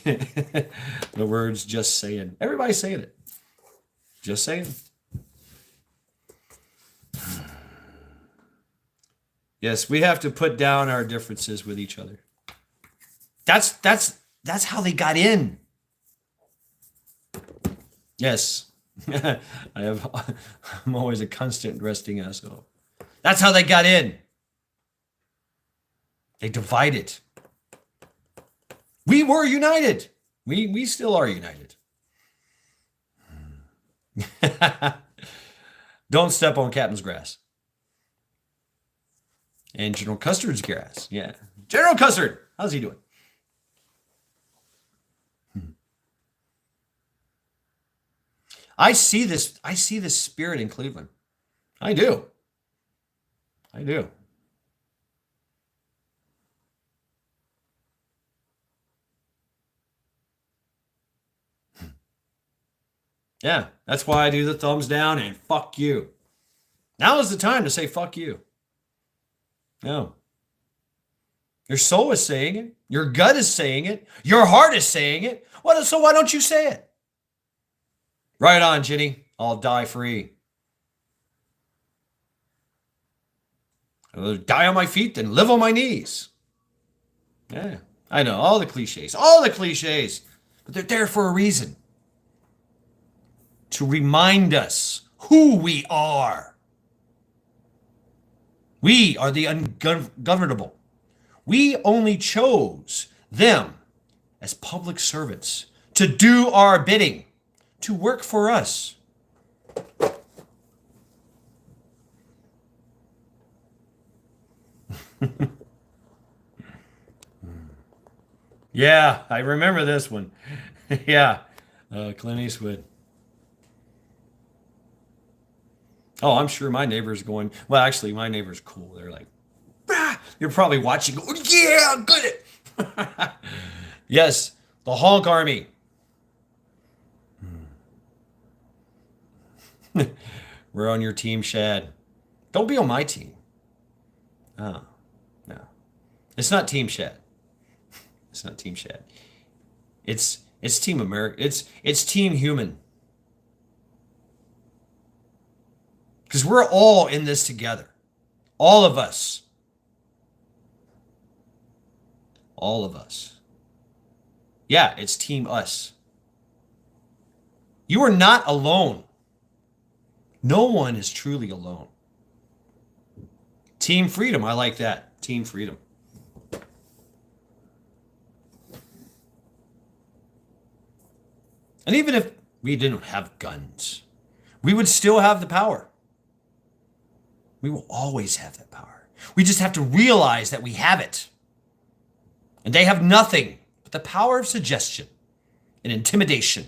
The words just saying. Everybody's saying it. Just saying. Yes, we have to put down our differences with each other. That's how they got in. Yes. I'm always a constant resting asshole. That's how they got in. They divided. We were united. We still are united. Don't step on Captain's grass. And General Custard's grass. Yeah. General Custard. How's he doing? I see this spirit in Cleveland. I do. I do. Yeah, that's why I do the thumbs down and fuck you. Now is the time to say fuck you. No. Your soul is saying it. Your gut is saying it. Your heart is saying it. So why don't you say it? Right on, Ginny. I'll die free. I'll die on my feet and live on my knees. Yeah, I know. All the cliches. All the cliches. But they're there for a reason. To remind us who we are. We are the ungovernable. We only chose them as public servants to do our bidding, to work for us. Yeah, I remember this one. Yeah, Clint Eastwood. Oh, I'm sure my neighbor's going, well, actually, my neighbor's cool. They're like, ah! You're probably watching. Oh, yeah, good. Yes, the Honk Army. We're on your team, Shad. Don't be on my team. Oh, no. It's not Team Shad. It's not Team Shad. It's Team America. It's Team Human. Because we're all in this together. All of us. All of us. Yeah, it's Team Us. You are not alone. No one is truly alone. Team Freedom. I like that. Team Freedom. And even if we didn't have guns, we would still have the power. We will always have that power. We just have to realize that we have it. And they have nothing but the power of suggestion and intimidation.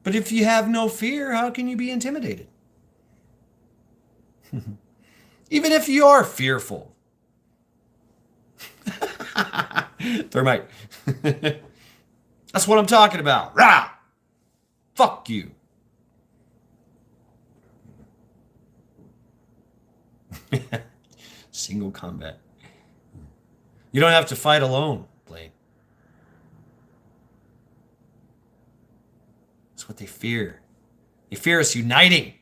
But if you have no fear, how can you be intimidated? Even if you are fearful. Thermite. That's what I'm talking about. Rah! Fuck you. Single combat. You don't have to fight alone, Blaine. That's what they fear. They fear us uniting.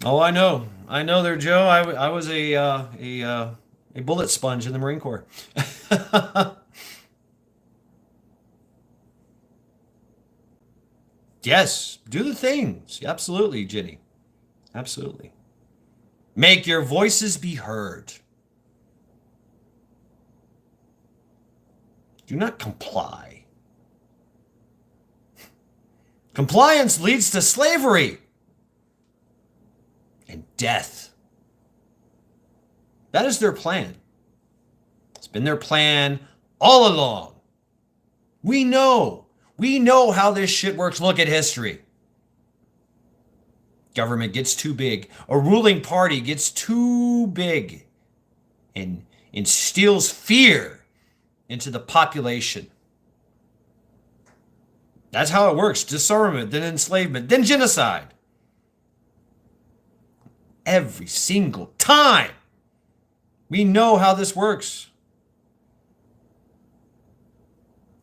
Oh, I know. I know there, Joe. I was a bullet sponge in the Marine Corps. Yes, do the things. Absolutely, Ginny. Absolutely. Make your voices be heard. Do not comply. Compliance leads to slavery and death. That is their plan. It's been their plan all along. We know how this shit works. Look at history. Government gets too big. A ruling party gets too big and instills fear into the population. That's how it works. Disarmament, then enslavement, then genocide. Every single time. We know how this works.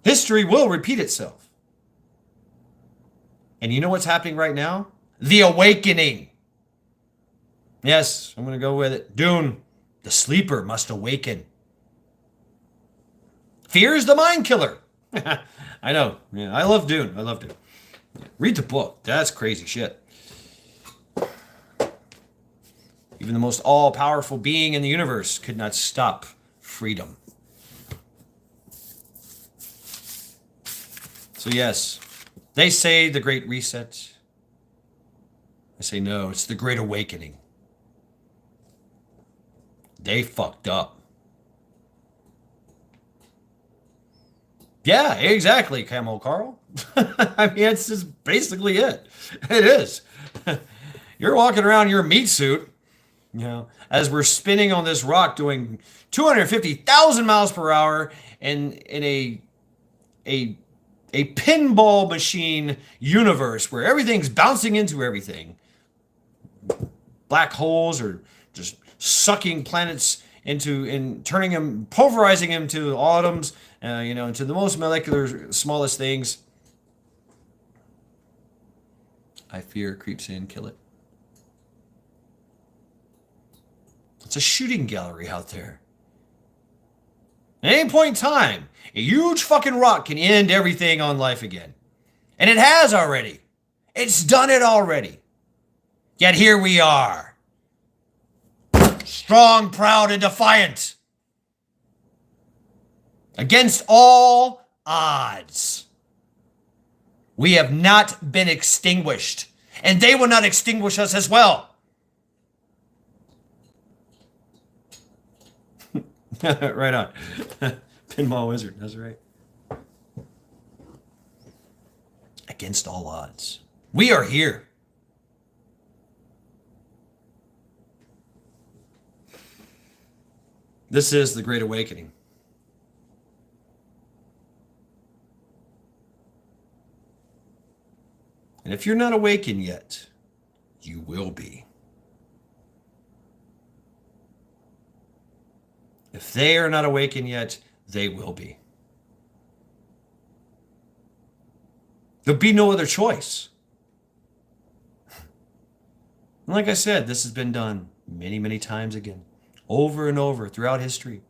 History will repeat itself. And you know what's happening right now? The awakening. Yes, I'm going to go with it. Dune, the sleeper must awaken. Fear is the mind killer. I know. Yeah, I love Dune. I love Dune. Yeah, read the book. That's crazy shit. Even the most all-powerful being in the universe could not stop freedom. So yes, they say the Great Reset. I say no, it's the Great Awakening. They fucked up. Yeah, exactly, Camel Carl. I mean, it's just basically it. It is. You're walking around in your meat suit, you know, as we're spinning on this rock doing 250,000 miles per hour in a pinball machine universe where everything's bouncing into everything. Black holes are just sucking planets into and turning them, pulverizing them to atoms, you know, into the most molecular, smallest things. I fear creeps in, kill it. It's a shooting gallery out there. At any point in time, a huge fucking rock can end everything on life again. And it has already. It's done it already. Yet here we are. Strong, proud, and defiant. Against all odds. We have not been extinguished. And they will not extinguish us as well. Right on. Pinball Wizard, that's right. Against all odds. We are here. This is the Great Awakening. And if you're not awakened yet, you will be. If they are not awakened yet, they will be. There'll be no other choice. And like I said, this has been done many, many times again, over and over throughout history.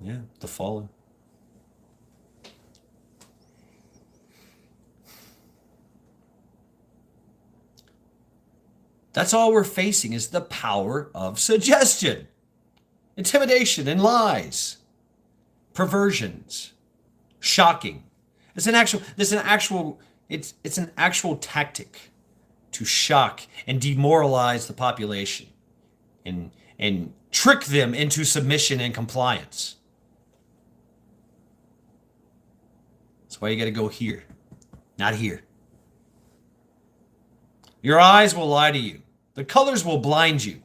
Yeah, the fallen. That's all we're facing is the power of suggestion, intimidation, and lies, perversions, shocking. It's an actual tactic to shock and demoralize the population and trick them into submission and compliance. That's why you got to go here, not here. Your eyes will lie to you. The colors will blind you.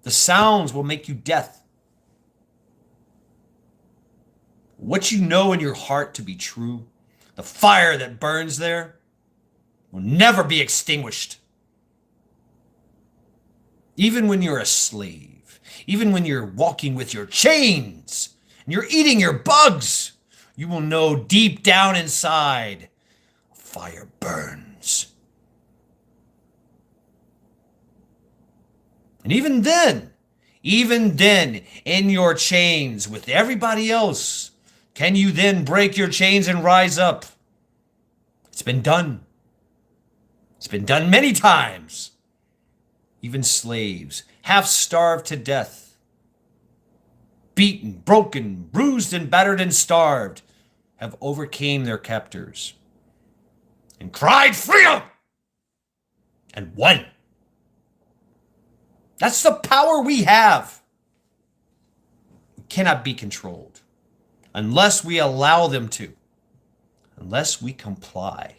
The sounds will make you deaf. What you know in your heart to be true, the fire that burns there, will never be extinguished. Even when you're a slave, even when you're walking with your chains and you're eating your bugs, you will know deep down inside, fire burns. And even then, in your chains with everybody else, can you then break your chains and rise up? It's been done. It's been done many times. Even slaves, half starved to death, beaten, broken, bruised, and battered and starved, have overcame their captors and cried freedom and won. That's the power we have. It cannot be controlled unless we allow them to. unless we comply.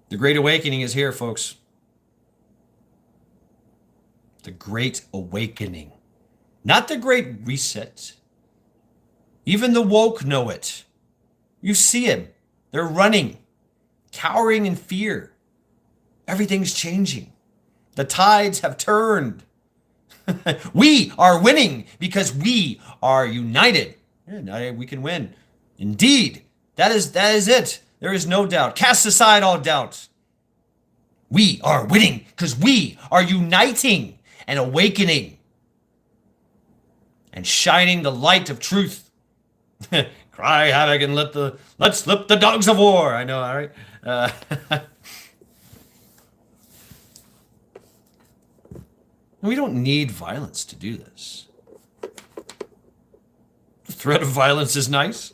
The Great Awakening is here, folks. The Great Awakening. Not the Great Reset. Even the woke know it. You see them. They're running, cowering in fear. Everything's changing. The tides have turned. We are winning because we are united. Yeah, we can win. Indeed. That is it. There is no doubt. Cast aside all doubt. We are winning because we are uniting and awakening and shining the light of truth. Cry havoc and let's slip the dogs of war. I know, all right? We don't need violence to do this. The threat of violence is nice.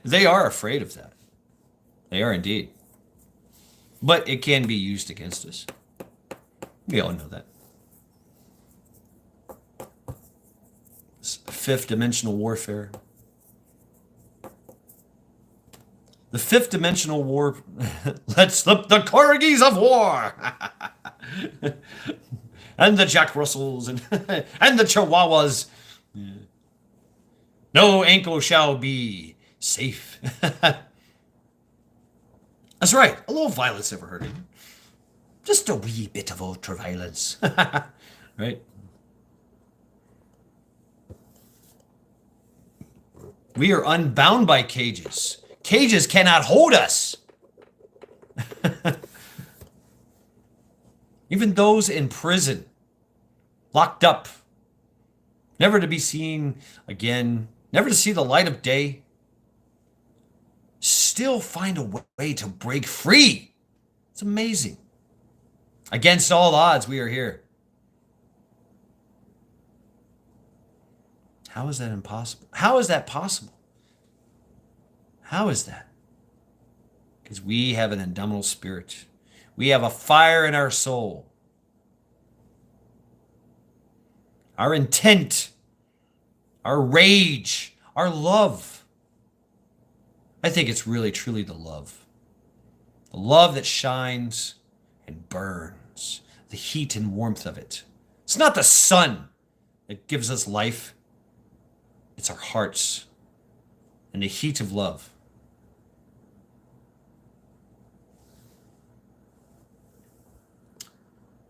They are afraid of that. They are indeed. But it can be used against us. We all know that. This fifth dimensional warfare. The fifth dimensional war. Let's slip the corgis of war. And the Jack Russells and the Chihuahuas. Yeah. No ankle shall be safe. That's right. A little violence never hurt him. Just a wee bit of ultra violence. Right? We are unbound by cages. Cages cannot hold us. Even those in prison, locked up, never to be seen again, never to see the light of day, still find a way to break free. It's amazing. Against all odds, we are here. How is that impossible? How is that possible? How is that? Because we have an indomitable spirit. We have a fire in our soul. Our intent, our rage, our love. I think it's really, truly the love. The love that shines and burns. The heat and warmth of it. It's not the sun that gives us life. It's our hearts and the heat of love.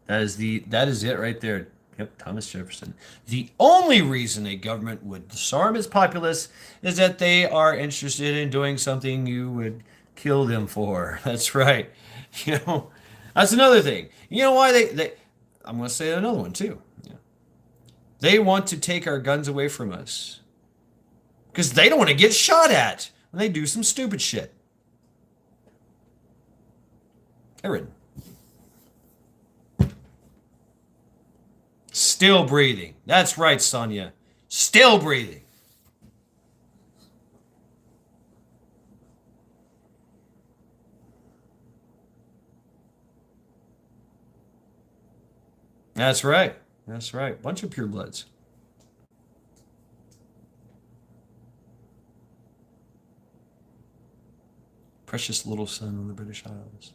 That is it right there. Yep, Thomas Jefferson. The only reason a government would disarm its populace is that they are interested in doing something you would kill them for. That's right. You know, that's another thing. You know why they I'm going to say another one too. Yeah. They want to take our guns away from us because they don't want to get shot at when they do some stupid shit. Aaron. Still breathing. That's right, Sonia. Still breathing. That's right. That's right. Bunch of purebloods. Precious little son of the British Isles.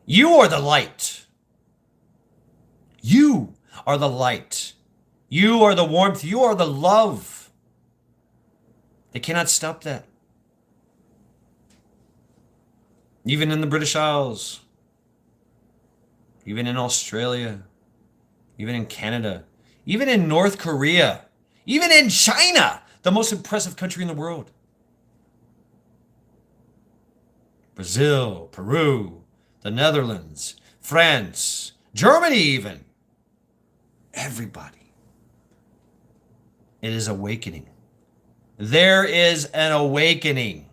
You are the light. You are the light. You are the warmth. You are the love. They cannot stop that. Even in the British Isles, even in Australia, even in Canada, even in North Korea, even in China, the most impressive country in the world. Brazil, Peru, the Netherlands, France, Germany even. Everybody. It is awakening. There is an awakening.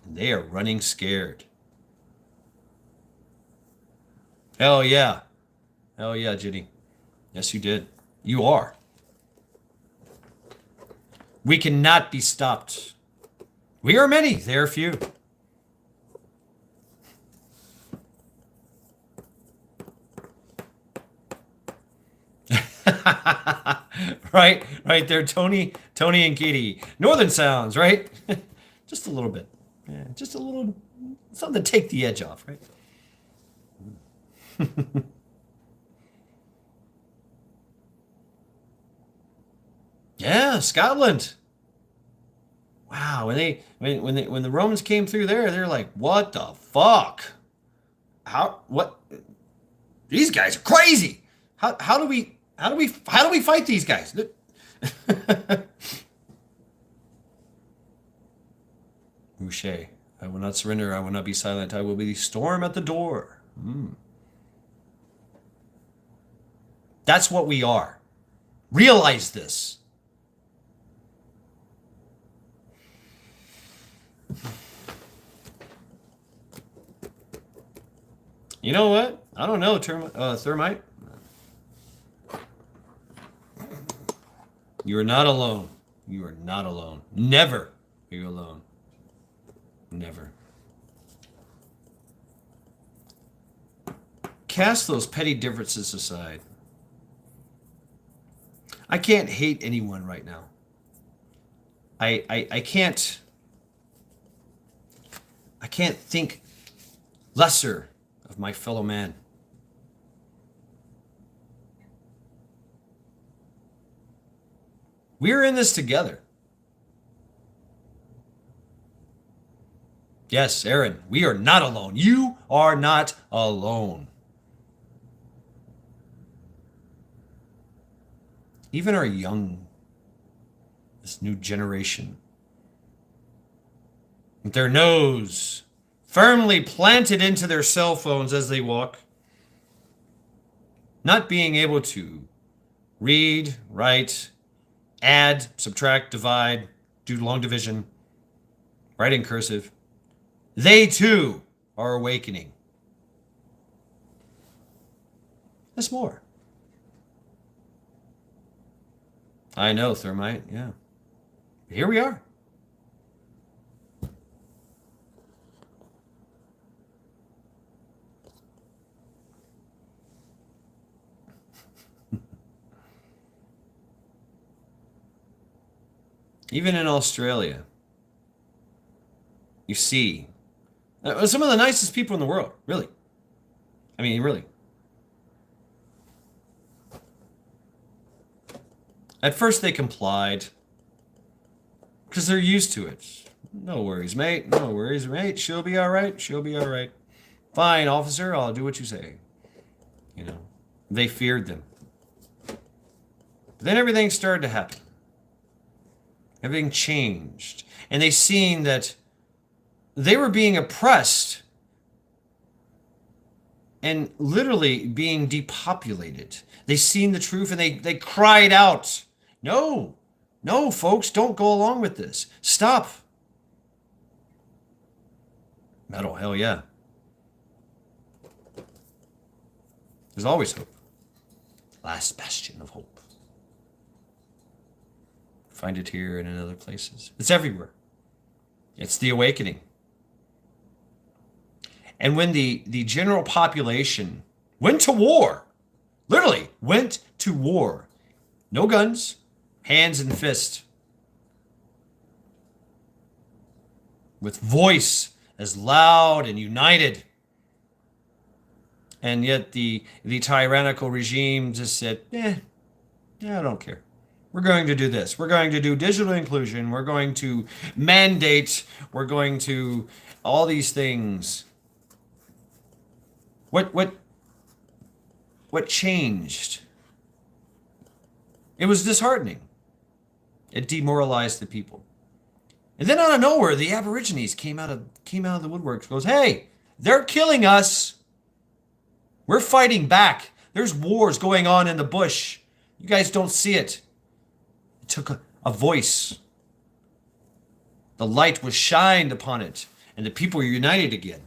And they are running scared. Hell yeah. Hell yeah, Ginny. Yes, you did. You are. We cannot be stopped. We are many, they are few. Right? Right there, Tony and Katie. Northern sounds, right? Just a little bit. Yeah, just a little something to take the edge off, right? Yeah, Scotland. Wow, when the Romans came through there, they're like, "What the fuck? How what these guys are crazy. How do we fight these guys?" Boucher, I will not surrender, I will not be silent, I will be the storm at the door. That's what we are. Realize this. You know what? I don't know, Thermite. You are not alone. You are not alone. Never are you alone. Never. Cast those petty differences aside. I can't hate anyone right now. I can't think lesser of my fellow man. We're in this together. Yes, Aaron, we are not alone. You are not alone. Even our young, this new generation, with their nose firmly planted into their cell phones as they walk, not being able to read, write, add, subtract, divide, do long division, write in cursive, they too are awakening. There's more. I know, Thermite, yeah. Here we are. Even in Australia, you see some of the nicest people in the world, really. I mean, really. At first they complied because they're used to it. No worries, mate. No worries, mate. She'll be all right. She'll be all right. Fine, officer. I'll do what you say. You know, they feared them. But then everything started to happen. Everything changed. And they seen that they were being oppressed and literally being depopulated. They seen the truth and they cried out, no, no, folks, don't go along with this. Stop. Metal, hell yeah. There's always hope. Last bastion of hope. Find it here and in other places. It's everywhere. It's the awakening. And when the general population went to war, literally went to war, no guns, hands and fist, with voice as loud and united. And yet the tyrannical regime just said, I don't care. We're going to do this. We're going to do digital inclusion. We're going to mandate. We're going to all these things. What changed? It was disheartening. It demoralized the people. And then out of nowhere, the Aborigines came out of the woodworks. Goes, hey, they're killing us. We're fighting back. There's wars going on in the bush. You guys don't see it. It took a voice. The light was shined upon it, and the people were united again.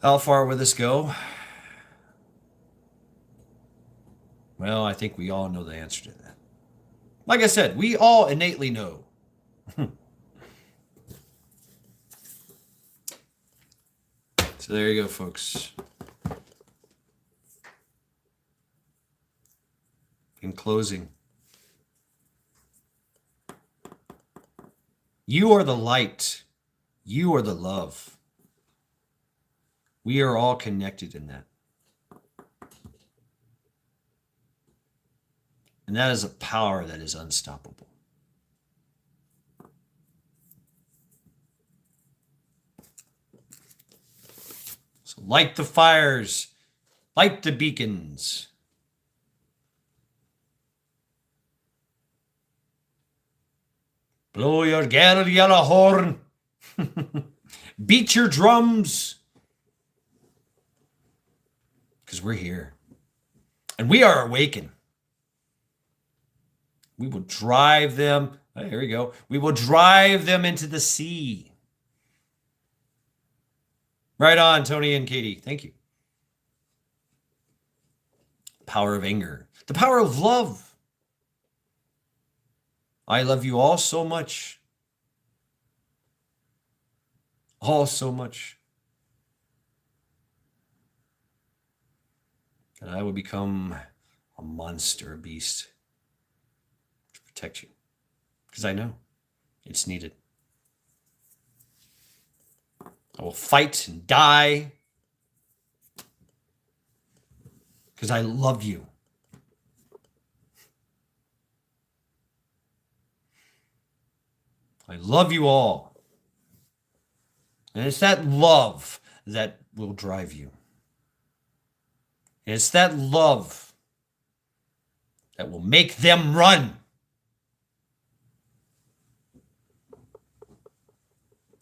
How far will this go? Well, I think we all know the answer to that. Like I said, we all innately know. So there you go, folks. In closing, you are the light. You are the love. We are all connected in that. And that is a power that is unstoppable. So light the fires, light the beacons. Blow your gale yellow horn. Beat your drums. Because we're here. And we are awakened. We will drive them. Oh, here we go. We will drive them into the sea. Right on, Tony and Katie. Thank you. Power of anger. The power of love. I love you all so much. All so much. That I will become a monster, a beast. To protect you. Because I know it's needed. I will fight and die. Because I love you. I love you all. And it's that love that will drive you. It's that love that will make them run.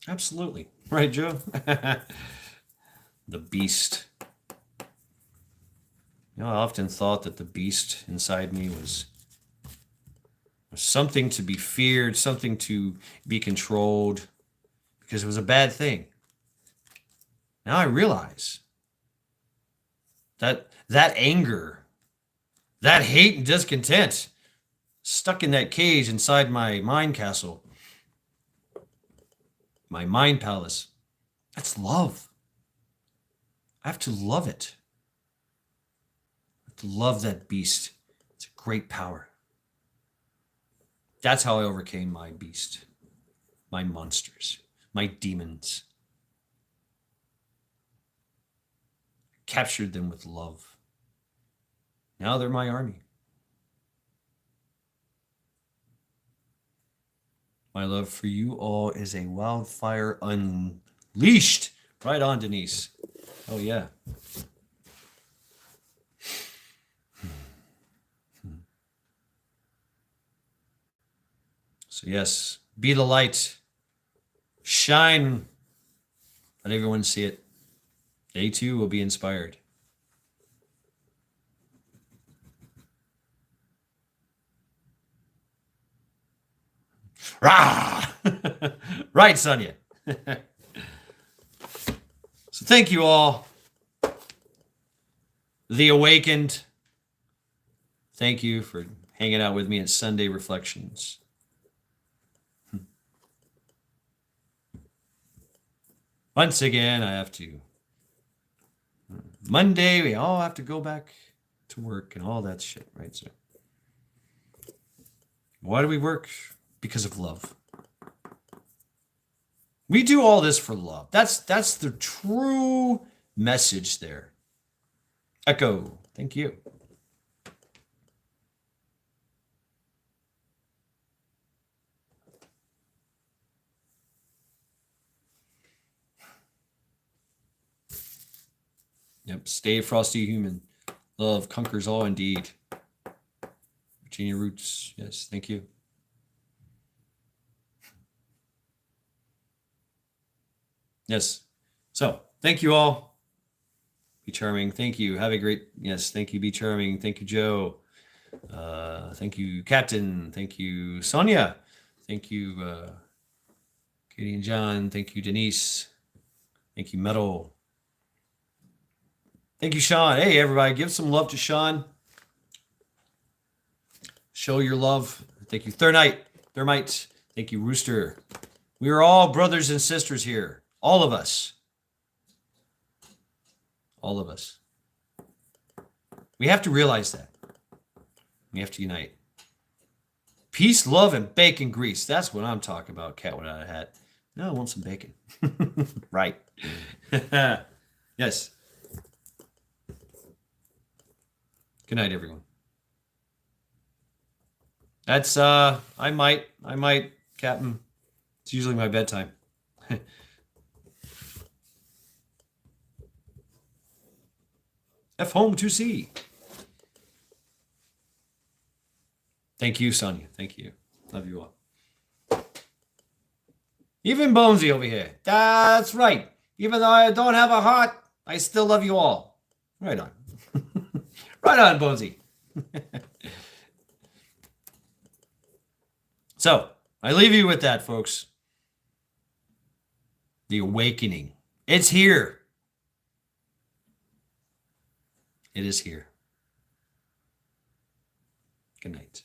Absolutely. Right, Joe? The beast. You know, I often thought that the beast inside me was something to be feared, something to be controlled, because it was a bad thing. Now I realize that anger, that hate and discontent, stuck in that cage inside my mind castle, my mind palace, that's love. I have to love it. I have to love that beast. It's a great power. That's how I overcame my beast, my monsters, my demons. Captured them with love. Now they're my army. My love for you all is a wildfire unleashed. Right on, Denise. Oh, yeah. So, yes, be the light. Shine. Let everyone see it. They too will be inspired. Rah! Right, Sonia. So thank you all. The Awakened. Thank you for hanging out with me at Sunday Reflections. Once again, I have to. Monday, we all have to go back to work and all that shit, right? So, why do we work? Because of love. We do all this for love. That's the true message there. Echo, thank you. Yep, stay frosty human. Love conquers all indeed. Virginia Roots, yes, thank you. Yes. So, thank you all. Be charming. Thank you. Have a great, yes, thank you. Be charming. Thank you, Joe. Thank you, Captain. Thank you, Sonia. Thank you, Katie and John. Thank you, Denise. Thank you, Metal. Thank you, Sean. Hey, everybody, give some love to Sean. Show your love. Thank you, Thermite. Thank you, Rooster. We are all brothers and sisters here. All of us. All of us. We have to realize that. We have to unite. Peace, love, and bacon grease. That's what I'm talking about, cat without a hat. No, I want some bacon. Right. Yes. Good night, everyone. That's I might, Captain. It's usually my bedtime. F home to see. Thank you, Sonia. Thank you. Love you all. Even Bonesy over here. That's right. Even though I don't have a heart, I still love you all. Right on. Right on, Bonesy. So, I leave you with that, folks. The awakening. It's here. It is here. Good night.